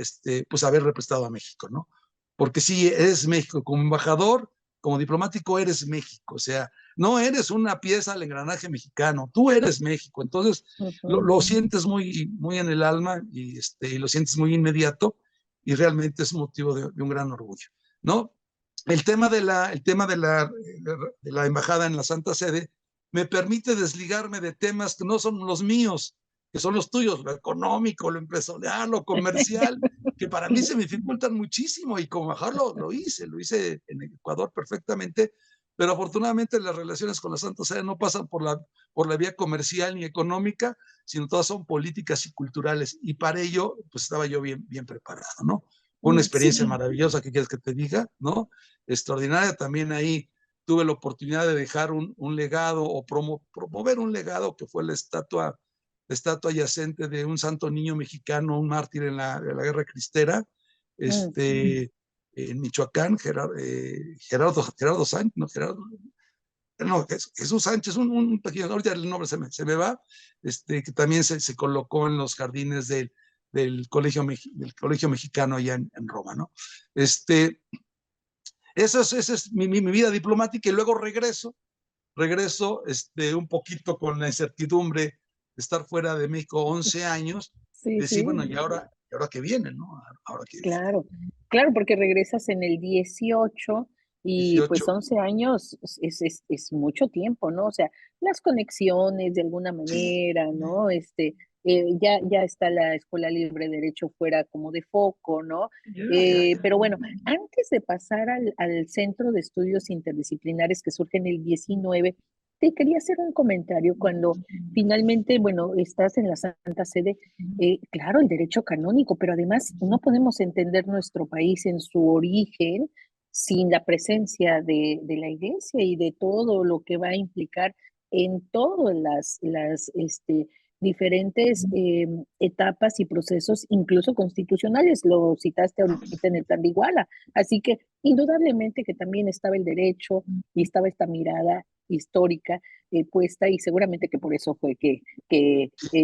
pues haber representado a México, ¿no? Porque si eres México como embajador, como diplomático eres México, o sea, no eres una pieza del engranaje mexicano, tú eres México, entonces lo sientes muy en el alma y lo sientes muy inmediato y realmente es motivo de un gran orgullo, ¿no? El tema de la embajada en la Santa Sede me permite desligarme de temas que no son los míos, que son los tuyos, lo económico, lo empresarial, lo comercial, que para mí se me dificultan muchísimo y como embajador lo hice en Ecuador perfectamente, pero afortunadamente las relaciones con la Santa Sede no pasan por la vía comercial ni económica, sino todas son políticas y culturales y para ello pues estaba yo bien preparado, ¿no? Una experiencia Sí. maravillosa, ¿qué quieres que te diga? ¿No? Extraordinaria. También ahí tuve la oportunidad de dejar un legado o promover un legado que fue la estatua yacente de un santo niño mexicano, un mártir en la guerra cristera, en Michoacán, Gerardo Sánchez, no, Jesús Sánchez, un pequeño, ahorita el nombre se me va, que también se colocó en los jardines del colegio mexicano allá en Roma, ¿no? Esa es mi vida diplomática y luego regreso un poquito con la incertidumbre de estar fuera de México 11 años, Sí, decir, bueno, sí, y ahora qué viene, ¿no? Ahora qué viene. claro. Claro, porque regresas en el 18 y pues 18. 11 años es mucho tiempo, ¿no? O sea, las conexiones de alguna Sí. manera, ¿no? Ya está la Escuela Libre de Derecho fuera como de foco, ¿no? Ya. Pero bueno, antes de pasar al Centro de Estudios Interdisciplinares que surge en el 19, te quería hacer un comentario cuando finalmente, bueno, estás en la Santa Sede. Claro, el derecho canónico, pero además no podemos entender nuestro país en su origen sin la presencia de la iglesia y de todo lo que va a implicar en todas las diferentes etapas y procesos, incluso constitucionales. Lo citaste ahorita en el plan de Iguala. Así que indudablemente que también estaba el derecho y estaba esta mirada histórica puesta y seguramente que por eso fue que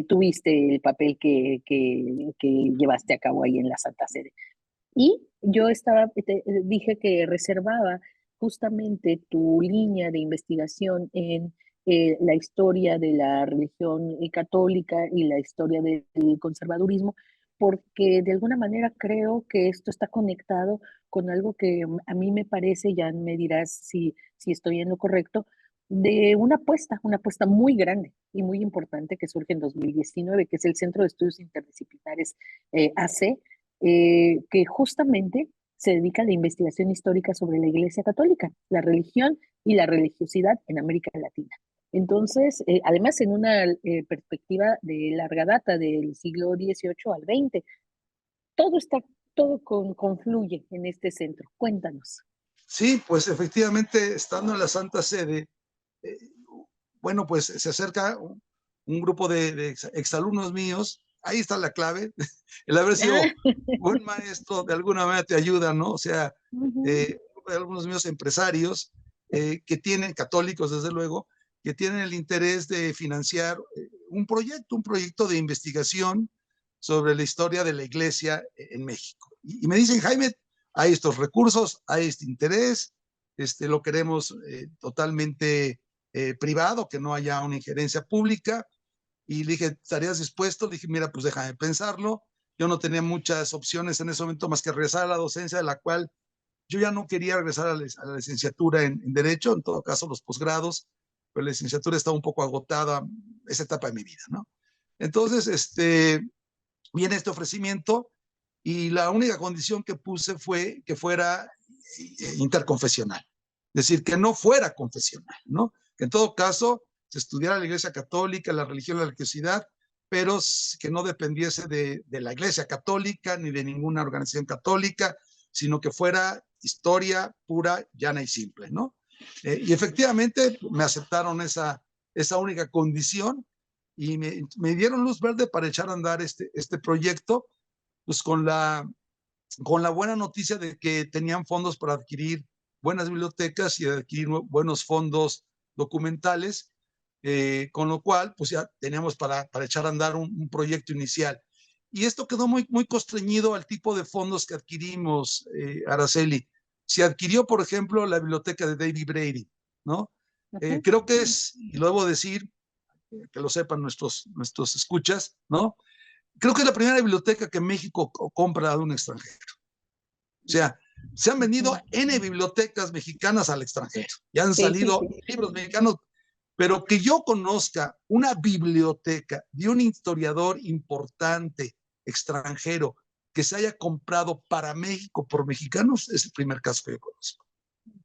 tuviste el papel que llevaste a cabo ahí en la Santa Sede. Y yo dije que reservaba justamente tu línea de investigación en la historia de la religión católica y la historia del conservadurismo, porque de alguna manera creo que esto está conectado con algo que a mí me parece, ya me dirás si estoy en lo correcto, de una apuesta muy grande y muy importante que surge en 2019, que es el Centro de Estudios Interdisciplinares AC, que justamente se dedica a la investigación histórica sobre la Iglesia Católica, la religión y la religiosidad en América Latina. Entonces, además en una perspectiva de larga data, del siglo XVIII al XX, todo está, confluye en este centro. Cuéntanos. Sí, pues efectivamente, estando en la Santa Sede, eh, bueno, pues se acerca un grupo de exalumnos míos, ahí está la clave, el haber sido Ah, buen maestro de alguna manera te ayuda, ¿no? O sea, ujú, algunos míos empresarios que tienen, católicos desde luego, que tienen el interés de financiar un proyecto de investigación sobre la historia de la iglesia en México. Y me dicen, Jaime, hay estos recursos, hay este interés, lo queremos totalmente privado, que no haya una injerencia pública. Y le dije, ¿estarías dispuesto? Le dije, mira, pues déjame pensarlo. Yo no tenía muchas opciones en ese momento más que regresar a la docencia, de la cual yo ya no quería regresar a la licenciatura en Derecho, en todo caso los posgrados, pero la licenciatura estaba un poco agotada, esa etapa de mi vida, ¿no? Entonces, viene este ofrecimiento y la única condición que puse fue que fuera interconfesional, es decir, que no fuera confesional, ¿no? Que en todo caso se estudiara la Iglesia Católica, la religión, la religiosidad, pero que no dependiese de la Iglesia Católica ni de ninguna organización católica, sino que fuera historia pura, llana y simple, ¿no? Y efectivamente me aceptaron esa única condición y me dieron luz verde para echar a andar este proyecto, pues con la buena noticia de que tenían fondos para adquirir buenas bibliotecas y adquirir buenos fondos documentales, con lo cual pues ya teníamos para echar a andar un proyecto inicial. Y esto quedó muy constreñido al tipo de fondos que adquirimos, Araceli. Se adquirió, por ejemplo, la biblioteca de David Brady, ¿no? Creo que es, y lo debo decir, que lo sepan nuestros escuchas, ¿no? Creo que es la primera biblioteca que México compra de un extranjero. O sea, se han vendido N bibliotecas mexicanas al extranjero. Ya han salido libros mexicanos, pero que yo conozca una biblioteca de un historiador importante extranjero que se haya comprado para México por mexicanos es el primer caso que yo conozco.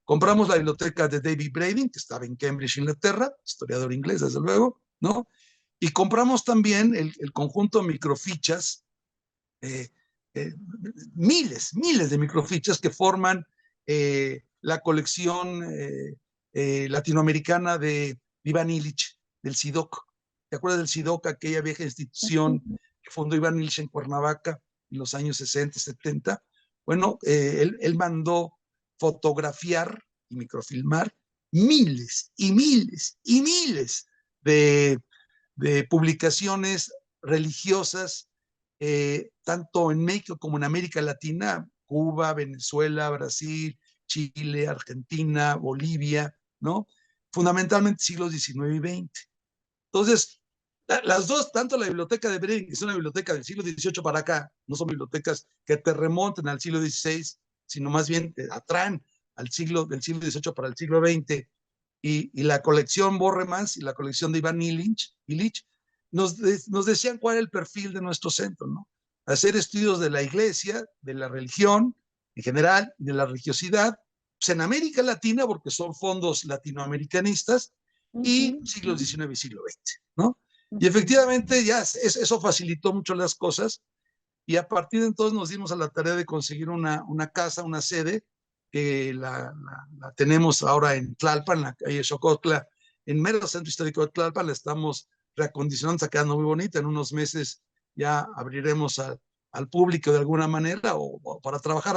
Compramos la biblioteca de David Braden, que estaba en Cambridge, Inglaterra, historiador inglés, desde luego, ¿no? Y compramos también el conjunto de microfichas, miles de microfichas que forman la colección latinoamericana de Iván Illich, del SIDOC. ¿Te acuerdas del SIDOC, aquella vieja institución que fundó Iván Illich en Cuernavaca en los años 60, 70? Bueno, él mandó fotografiar y microfilmar miles y miles y miles de publicaciones religiosas, tanto en México como en América Latina, Cuba, Venezuela, Brasil, Chile, Argentina, Bolivia, ¿no? Fundamentalmente siglos XIX y XX. Entonces, las dos, tanto la biblioteca de Bering, que es una biblioteca del siglo XVIII para acá, no son bibliotecas que te remonten al siglo XVI, sino más bien te atraen del siglo XVIII para el siglo XX, y la colección Borremans y la colección de Iván Illich nos decían cuál era el perfil de nuestro centro, ¿no? Hacer estudios de la iglesia, de la religión en general, de la religiosidad, pues en América Latina, porque son fondos latinoamericanistas, y siglos XIX y siglo XX, ¿no? Y efectivamente ya eso facilitó mucho las cosas, y a partir de entonces nos dimos a la tarea de conseguir una casa, una sede, que la tenemos ahora en Tlalpan, en la calle Xocotla, en mero centro histórico de Tlalpan. La estamos reacondicionando, está quedando muy bonita. En unos meses ya abriremos al público de alguna manera, o para trabajar.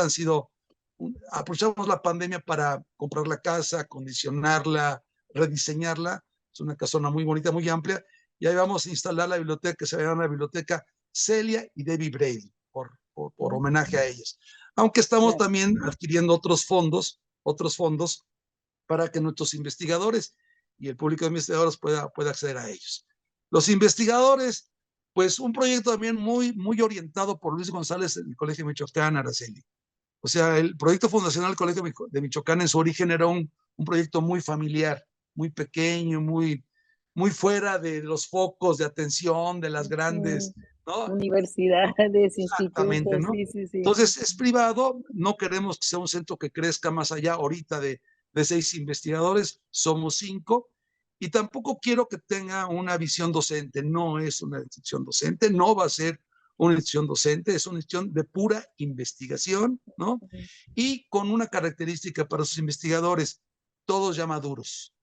Aprovechamos la pandemia para comprar la casa, acondicionarla, rediseñarla. Es una casona muy bonita, muy amplia, y ahí vamos a instalar la biblioteca, que se llama la biblioteca Celia y Debbie Brady, por homenaje a ellos. Aunque estamos también adquiriendo otros fondos para que nuestros investigadores y el público de investigadores pueda acceder a ellos. Los investigadores, pues un proyecto también muy orientado por Luis González en el Colegio de Michoacán, Araceli. O sea, el proyecto fundacional del Colegio de Michoacán en su origen era un proyecto muy familiar, muy pequeño, muy fuera de los focos de atención de las grandes, ¿no? Universidades, Exactamente, institutos, ¿no? sí. Entonces es privado, no queremos que sea un centro que crezca más allá ahorita de 6 investigadores, somos 5, y tampoco quiero que tenga una visión docente. No es una institución docente, no va a ser una institución docente, es una institución de pura investigación, ¿no? Y con una característica para sus investigadores, todos ya maduros.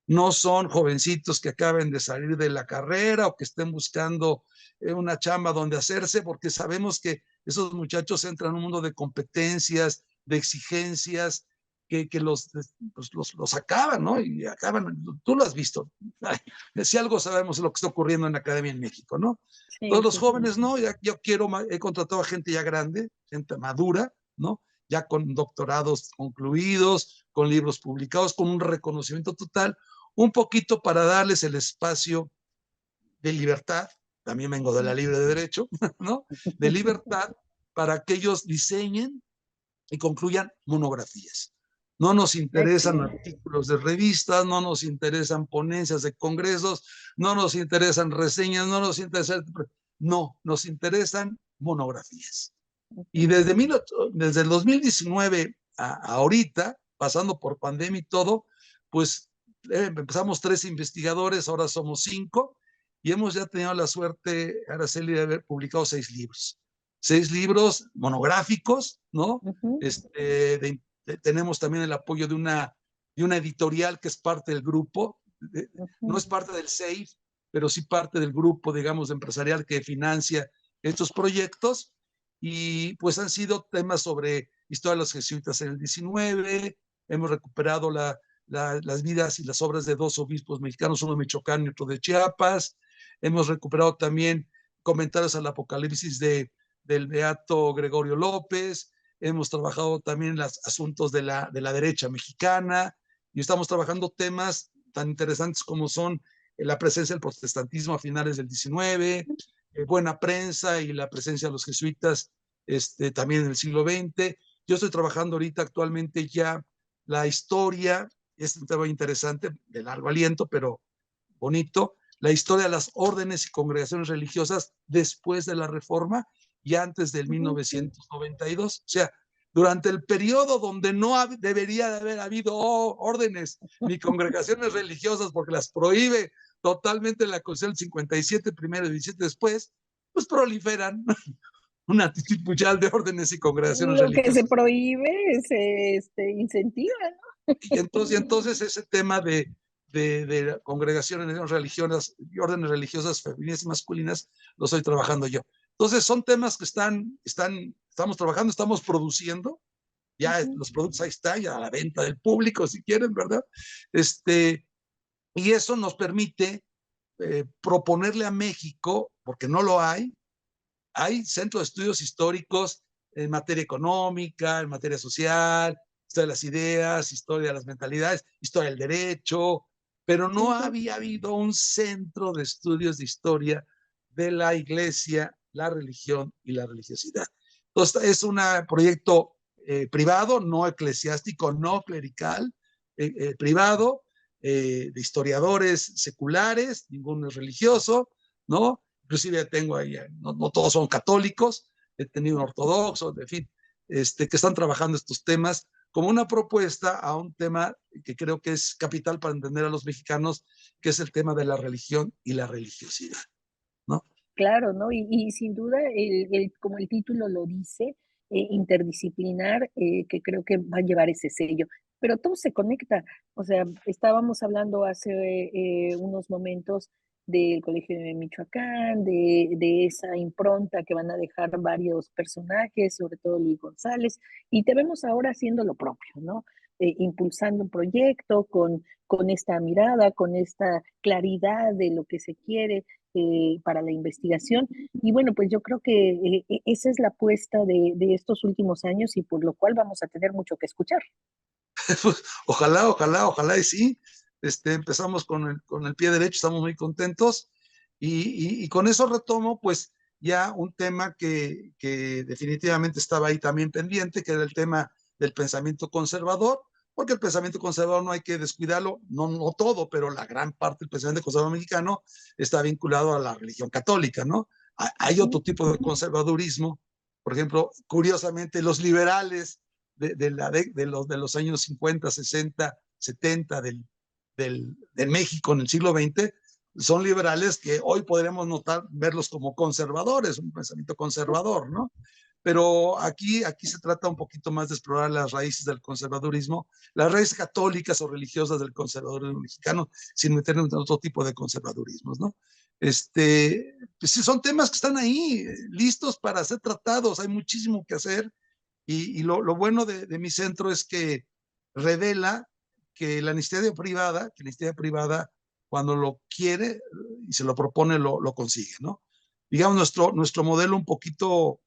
No son jovencitos que acaben de salir de la carrera o que estén buscando una chamba donde hacerse, porque sabemos que esos muchachos entran en un mundo de competencias, de exigencias, que los acaban, ¿no? Y acaban, tú lo has visto. Si algo sabemos es lo que está ocurriendo en la academia en México, ¿no? Todos los jóvenes, ¿no? Yo he contratado a gente ya grande, gente madura, ¿no? ya con doctorados concluidos, con libros publicados, con un reconocimiento total, un poquito para darles el espacio de libertad, también vengo de la libre de derecho, ¿no? De libertad para que ellos diseñen y concluyan monografías. No nos interesan Excelente. artículos de revistas, no nos interesan ponencias de congresos, no nos interesan reseñas, no nos interesan, no, nos interesan monografías. Y desde el 2019 a ahorita, pasando por pandemia y todo, pues empezamos 3 investigadores, ahora somos 5, y hemos ya tenido la suerte, Araceli, de haber publicado 6 libros. 6 libros monográficos, ¿no? Tenemos también el apoyo de una editorial que es parte del grupo, no es parte del SAFE, pero sí parte del grupo, digamos, empresarial que financia estos proyectos. Y pues han sido temas sobre historia de los jesuitas en el 19, hemos recuperado las vidas y las obras de 2 obispos mexicanos, uno de Michoacán y otro de Chiapas, hemos recuperado también comentarios al Apocalipsis del Beato Gregorio López, hemos trabajado también los asuntos de la derecha mexicana, y estamos trabajando temas tan interesantes como son la presencia del protestantismo a finales del 19, buena prensa y la presencia de los jesuitas también en el siglo XX. Yo estoy trabajando ahorita actualmente ya la historia, es un tema interesante, de largo aliento, pero bonito, la historia de las órdenes y congregaciones religiosas después de la Reforma y antes del 1992. O sea, durante el periodo donde no debería de haber habido órdenes ni congregaciones religiosas porque las prohíbe totalmente la Constitución del 57, primero y 17 después, pues proliferan una actitud mundial de órdenes y congregaciones Lo que se religiosas. prohíbe se incentiva, ¿no? Y entonces ese tema de congregaciones religiosas y órdenes religiosas femeninas y masculinas lo estoy trabajando yo. Entonces son temas que estamos trabajando, estamos produciendo, ya los productos ahí están, ya a la venta del público si quieren, ¿verdad? Y eso nos permite proponerle a México, porque no lo hay centros de estudios históricos en materia económica, en materia social, historia de las ideas, historia de las mentalidades, historia del derecho, pero no había habido un centro de estudios de historia de la iglesia, la religión y la religiosidad. Entonces, es un proyecto privado, no eclesiástico, no clerical, privado, de historiadores seculares, ninguno es religioso, ¿no? Inclusive tengo ahí, no todos son católicos, he tenido un ortodoxo, en fin, que están trabajando estos temas como una propuesta a un tema que creo que es capital para entender a los mexicanos, que es el tema de la religión y la religiosidad, ¿no? Claro, ¿no? Y sin duda, como el título lo dice, interdisciplinar, que creo que va a llevar ese sello. Pero todo se conecta. O sea, estábamos hablando hace unos momentos del Colegio de Michoacán, de esa impronta que van a dejar varios personajes, sobre todo Luis González, y te vemos ahora haciendo lo propio, ¿no? Impulsando un proyecto con esta mirada, con esta claridad de lo que se quiere para la investigación. Y bueno, pues yo creo que esa es la apuesta de estos últimos años y por lo cual vamos a tener mucho que escuchar. Ojalá y sí. Empezamos con el pie derecho, estamos muy contentos. Y con eso retomo, pues, ya un tema que definitivamente estaba ahí también pendiente, que era el tema del pensamiento conservador, porque el pensamiento conservador no hay que descuidarlo, no todo, pero la gran parte del pensamiento conservador mexicano está vinculado a la religión católica, ¿no? Hay otro tipo de conservadurismo, por ejemplo, curiosamente, los liberales de los años 50, 60, 70 de México en el siglo XX, son liberales que hoy podríamos verlos como conservadores, un pensamiento conservador, ¿no? Pero aquí se trata un poquito más de explorar las raíces del conservadurismo, las raíces católicas o religiosas del conservadurismo mexicano, sin meternos en otro tipo de conservadurismos, ¿no? Pues sí, son temas que están ahí, listos para ser tratados, hay muchísimo que hacer, y lo bueno de mi centro es que revela que la iniciativa privada, cuando lo quiere y se lo propone, lo consigue, ¿no? Digamos, nuestro modelo un poquito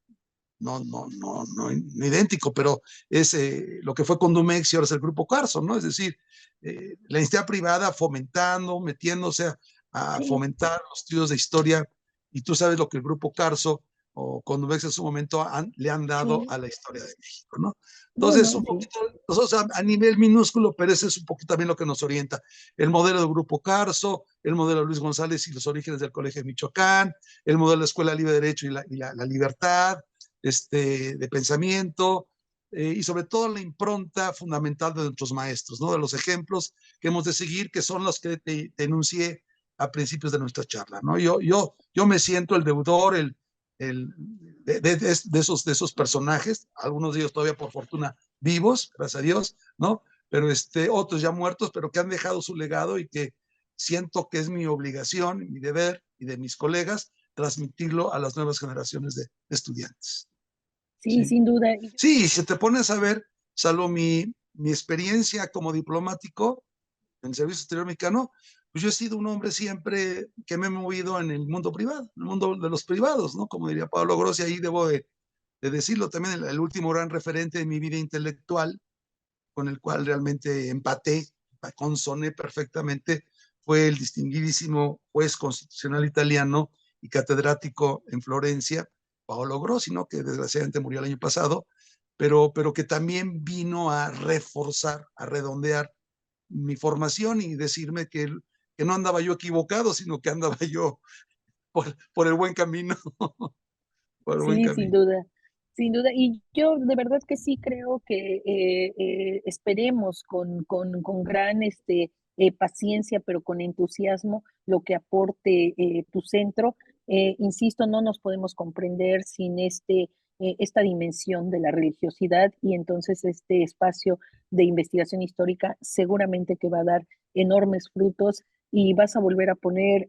no idéntico, pero es lo que fue Condumex y ahora es el Grupo Carso, ¿no? Es decir, la iniciativa privada fomentando, metiéndose a Sí, fomentar los estudios de historia, y tú sabes lo que el Grupo Carso o Condumex en su momento le han dado sí, a la historia de México, ¿no? no, Entonces, no, un sí. poquito, nosotros a nivel minúsculo, pero ese es un poquito también lo que nos orienta. El modelo del Grupo Carso, el modelo de Luis González y los orígenes del Colegio de Michoacán, el modelo de la Escuela Libre de Derecho y la libertad de pensamiento, y sobre todo la impronta fundamental de nuestros maestros, ¿no? De los ejemplos que hemos de seguir, que son los que te enuncié a principios de nuestra charla, ¿no? Yo me siento el deudor, de esos personajes, algunos de ellos todavía por fortuna vivos, gracias a Dios, ¿no? Pero otros ya muertos, pero que han dejado su legado y que siento que es mi obligación, mi deber y de mis colegas transmitirlo a las nuevas generaciones de estudiantes. Sí, Sí, sin duda. sí, si te pones a ver, salvo mi experiencia como diplomático en el Servicio Exterior Mexicano, pues yo he sido un hombre siempre que me he movido en el mundo privado, en el mundo de los privados, ¿no? Como diría Pablo Grossi, ahí debo de decirlo también, el último gran referente de mi vida intelectual, con el cual realmente empaté, consoné perfectamente, fue el distinguidísimo juez constitucional italiano y catedrático en Florencia, Paolo Grossi, ¿no? Que desgraciadamente murió el año pasado, pero que también vino a reforzar, a redondear mi formación y decirme que no andaba yo equivocado, sino que andaba yo por el buen camino, por el buen Sí, sin camino. duda, sin duda. Y yo de verdad que sí creo que esperemos con gran paciencia, pero con entusiasmo, lo que aporte tu centro. Insisto, no nos podemos comprender sin esta dimensión de la religiosidad y entonces este espacio de investigación histórica seguramente que va a dar enormes frutos y vas a volver a poner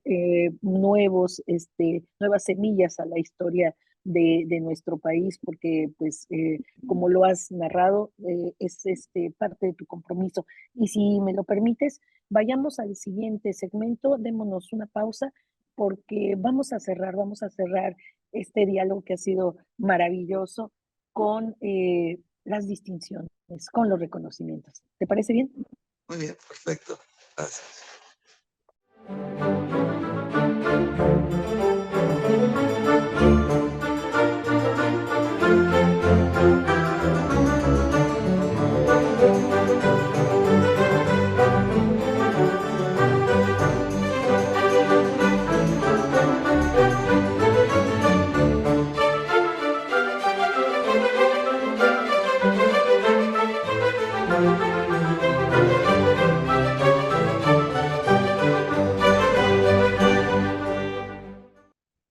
nuevas semillas a la historia de nuestro país, porque pues como lo has narrado, es parte de tu compromiso. Y si me lo permites, vayamos al siguiente segmento, démonos una pausa, porque vamos a cerrar este diálogo que ha sido maravilloso con las distinciones, con los reconocimientos. ¿Te parece bien? Muy bien, perfecto. Gracias.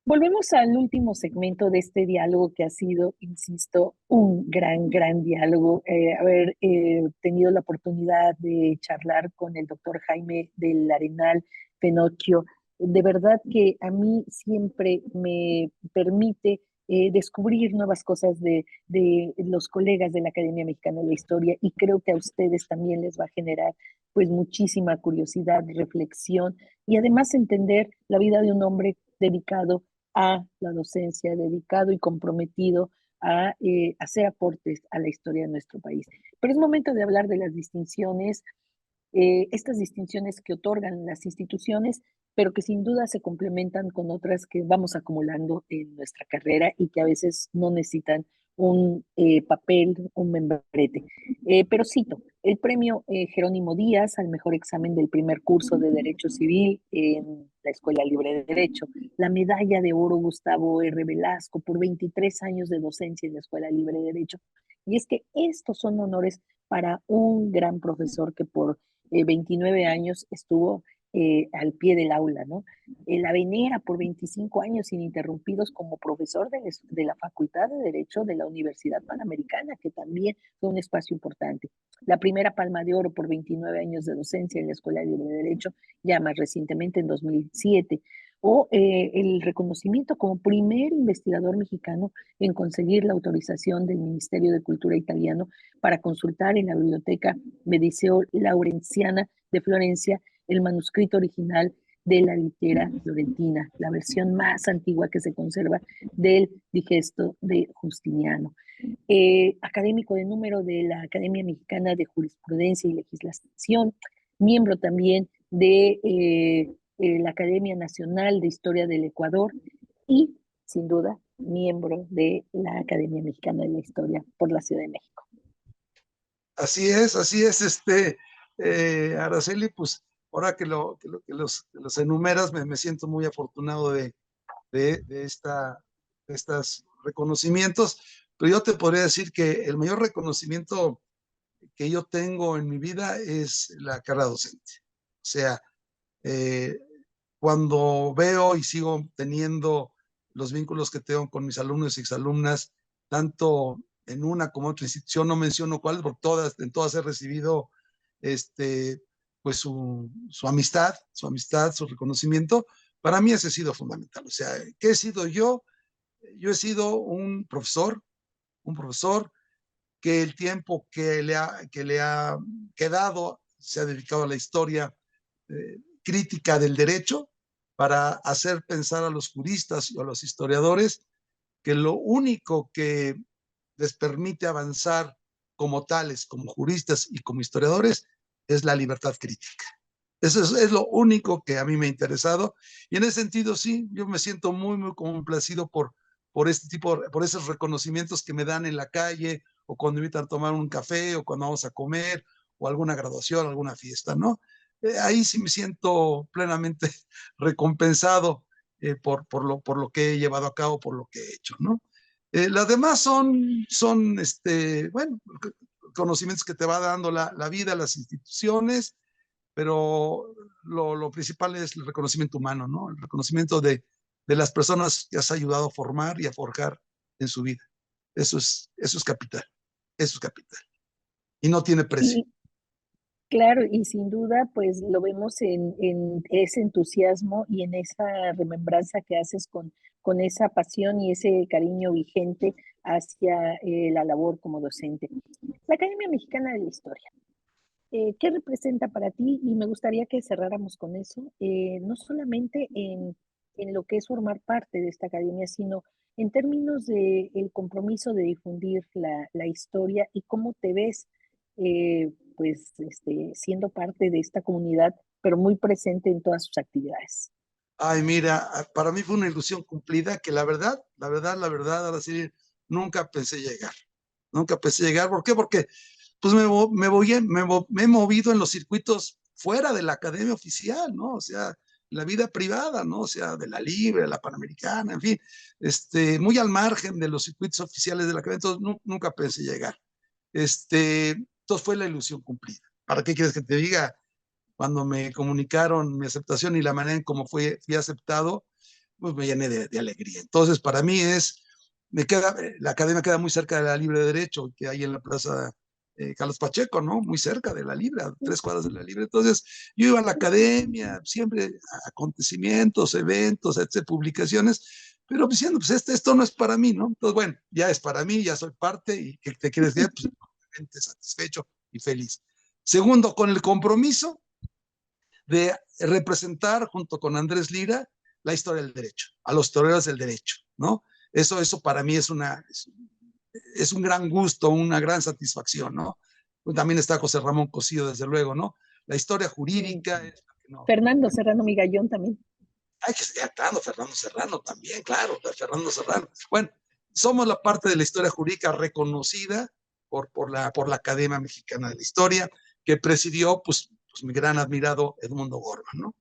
Volvemos al último segmento de este diálogo que ha sido, insisto, un gran diálogo. Haber tenido la oportunidad de charlar con el doctor Jaime del Arenal Fenocchio, de verdad que a mí siempre me permite descubrir nuevas cosas de los colegas de la Academia Mexicana de la Historia y creo que a ustedes también les va a generar pues muchísima curiosidad, reflexión y además entender la vida de un hombre dedicado a la docencia, dedicado y comprometido a hacer aportes a la historia de nuestro país. Pero es momento de hablar de las distinciones, estas distinciones que otorgan las instituciones, pero que sin duda se complementan con otras que vamos acumulando en nuestra carrera y que a veces no necesitan un papel, un membrete. Pero cito, el premio Jerónimo Díaz al mejor examen del primer curso de Derecho Civil en la Escuela Libre de Derecho, la medalla de oro Gustavo R. Velasco por 23 años de docencia en la Escuela Libre de Derecho. Y es que estos son honores para un gran profesor que por 29 años estuvo al pie del aula, ¿no? La venera por 25 años ininterrumpidos como profesor de la Facultad de Derecho de la Universidad Panamericana, que también fue un espacio importante. La primera palma de oro por 29 años de docencia en la Escuela Libre de Derecho, ya más recientemente en 2007. O el reconocimiento como primer investigador mexicano en conseguir la autorización del Ministerio de Cultura italiano para consultar en la biblioteca Mediceo Laurenciana de Florencia el manuscrito original de la litera florentina, la versión más antigua que se conserva del digesto de Justiniano. Académico de número de la Academia Mexicana de Jurisprudencia y Legislación, miembro también de la Academia Nacional de Historia del Ecuador y, sin duda, miembro de la Academia Mexicana de la Historia por la Ciudad de México. Así es, Araceli, pues ahora que los enumeras, me siento muy afortunado de estos reconocimientos, pero yo te podría decir que el mayor reconocimiento que yo tengo en mi vida es la carrera docente. O sea, eh, cuando veo y sigo teniendo los vínculos que tengo con mis alumnos y exalumnas, tanto en una como otra institución, no menciono cuál, porque en todas he recibido pues su amistad, su reconocimiento. Para mí ese ha sido fundamental. O sea, ¿qué he sido yo? Yo he sido un profesor que el tiempo que le ha quedado se ha dedicado a la historia crítica del derecho para hacer pensar a los juristas y a los historiadores que lo único que les permite avanzar como tales, como juristas y como historiadores, es la libertad crítica. Eso es lo único que a mí me ha interesado. Y en ese sentido, sí, yo me siento muy complacido por por esos reconocimientos que me dan en la calle, o cuando me invitan a tomar un café, o cuando vamos a comer, o alguna graduación, alguna fiesta, ¿no? Ahí sí me siento plenamente recompensado por lo que he llevado a cabo, por lo que he hecho, ¿no? Las demás son bueno, conocimientos que te va dando la vida, las instituciones, pero lo principal es el reconocimiento humano, ¿no? El reconocimiento de las personas que has ayudado a formar y a forjar en su vida. Eso es capital, eso es capital. Y no tiene precio. Y claro, y sin duda, pues lo vemos en ese entusiasmo y en esa remembranza que haces con esa pasión y ese cariño vigente hacia la labor como docente. La Academia Mexicana de la Historia. ¿Qué representa para ti? Y me gustaría que cerráramos con eso, no solamente en lo que es formar parte de esta academia, sino en términos de el compromiso de difundir la historia y cómo te ves, pues, siendo parte de esta comunidad, pero muy presente en todas sus actividades. Ay, mira, para mí fue una ilusión cumplida que ahora sí, nunca pensé llegar. Nunca pensé llegar. ¿Por qué? Porque pues me he movido en los circuitos fuera de la academia oficial, ¿no? O sea, la vida privada, ¿no? O sea, de la Libre, la Panamericana, en fin, muy al margen de los circuitos oficiales de la academia, entonces nunca pensé llegar. Entonces fue la ilusión cumplida. ¿Para qué quieres que te diga? Cuando me comunicaron mi aceptación y la manera en cómo fui aceptado, pues me llené de alegría. Entonces, para mí la academia queda muy cerca de la Libre de Derecho, que hay en la plaza Carlos Pacheco, ¿no? Muy cerca de la Libre, a 3 cuadras de la Libre. Entonces, yo iba a la academia, siempre a acontecimientos, eventos, etc., publicaciones, pero diciendo, pues esto no es para mí, ¿no? Entonces, bueno, ya es para mí, ya soy parte, y ¿qué te quieres decir? Pues, obviamente satisfecho y feliz. Segundo, con el compromiso de representar junto con Andrés Lira la historia del derecho, a los historiadores del derecho, ¿no? Eso para mí es un gran gusto, una gran satisfacción, ¿no? También está José Ramón Cosío, desde luego, ¿no? La historia jurídica. No, Fernando Serrano Migallón también. hay que seguir actuando, Fernando Serrano también, claro, Fernando Serrano. Bueno, somos la parte de la historia jurídica reconocida por la Academia Mexicana de la Historia, que presidió, pues mi gran admirado Edmundo Gorman, ¿no?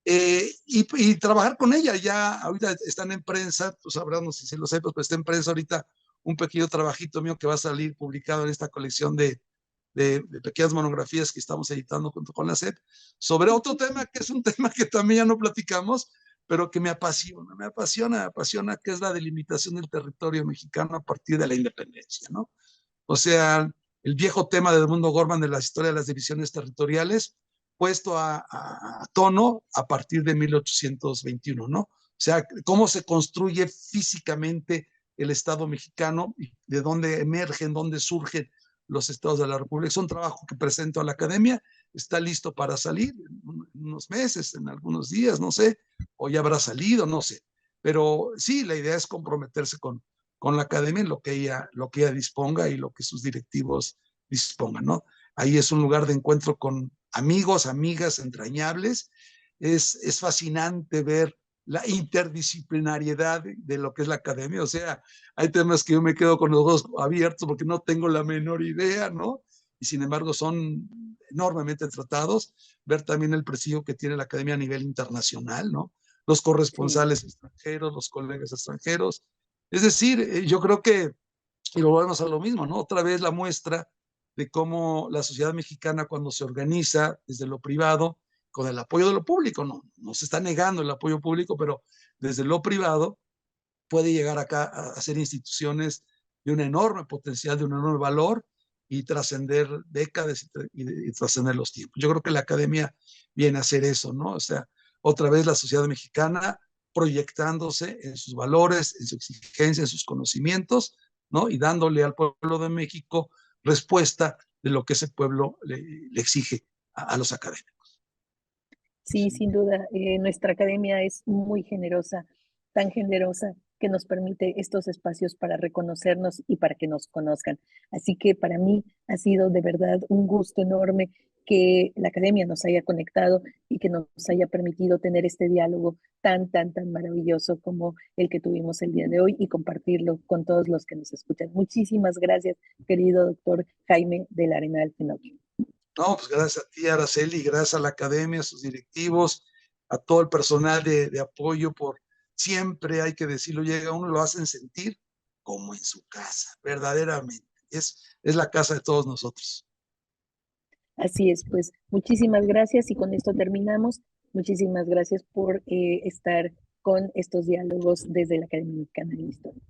Y trabajar con ella, ya ahorita están en prensa, pues sabrán, no sé si lo sepas, pero está en prensa ahorita un pequeño trabajito mío que va a salir publicado en esta colección de pequeñas monografías que estamos editando junto con la SEP, sobre otro tema que es un tema que también ya no platicamos, pero que me apasiona, que es la delimitación del territorio mexicano a partir de la independencia, ¿no? O sea, el viejo tema de Edmundo Gorman de la historia de las divisiones territoriales, puesto a tono a partir de 1821, ¿no? O sea, cómo se construye físicamente el Estado mexicano y de dónde emergen, dónde surgen los estados de la República. Es un trabajo que presento a la academia, está listo para salir en unos meses, en algunos días, no sé, o ya habrá salido, no sé. Pero sí, la idea es comprometerse con la academia en lo que ella disponga y lo que sus directivos dispongan, ¿no? Ahí es un lugar de encuentro con amigos, amigas entrañables. Es fascinante ver la interdisciplinariedad de lo que es la academia. O sea, hay temas que yo me quedo con los ojos abiertos porque no tengo la menor idea, ¿no? Y sin embargo son enormemente tratados. Ver también el prestigio que tiene la academia a nivel internacional, ¿no? Los corresponsales extranjeros, los colegas extranjeros. Es decir, yo creo que, y lo volvemos a lo mismo, ¿no? Otra vez la muestra de cómo la sociedad mexicana cuando se organiza desde lo privado, con el apoyo de lo público, no se está negando el apoyo público, pero desde lo privado puede llegar acá a ser instituciones de un enorme potencial, de un enorme valor y trascender décadas y trascender los tiempos. Yo creo que la academia viene a hacer eso, ¿no? O sea, otra vez la sociedad mexicana proyectándose en sus valores, en su exigencia, en sus conocimientos, ¿no? Y dándole al pueblo de México respuesta de lo que ese pueblo le exige a los académicos. Sí, sin duda, nuestra academia es muy generosa, tan generosa que nos permite estos espacios para reconocernos y para que nos conozcan. Así que para mí ha sido de verdad un gusto enorme que la academia nos haya conectado y que nos haya permitido tener este diálogo tan, tan, tan maravilloso como el que tuvimos el día de hoy y compartirlo con todos los que nos escuchan. Muchísimas gracias, querido doctor Jaime del Arenal Pinocchio. No, pues gracias a ti, Araceli, gracias a la academia, a sus directivos, a todo el personal de apoyo por siempre, hay que decirlo, llega uno, lo hacen sentir como en su casa, verdaderamente. Es la casa de todos nosotros. Así es, pues muchísimas gracias y con esto terminamos. Muchísimas gracias por estar con estos diálogos desde la Academia Mexicana de Historia.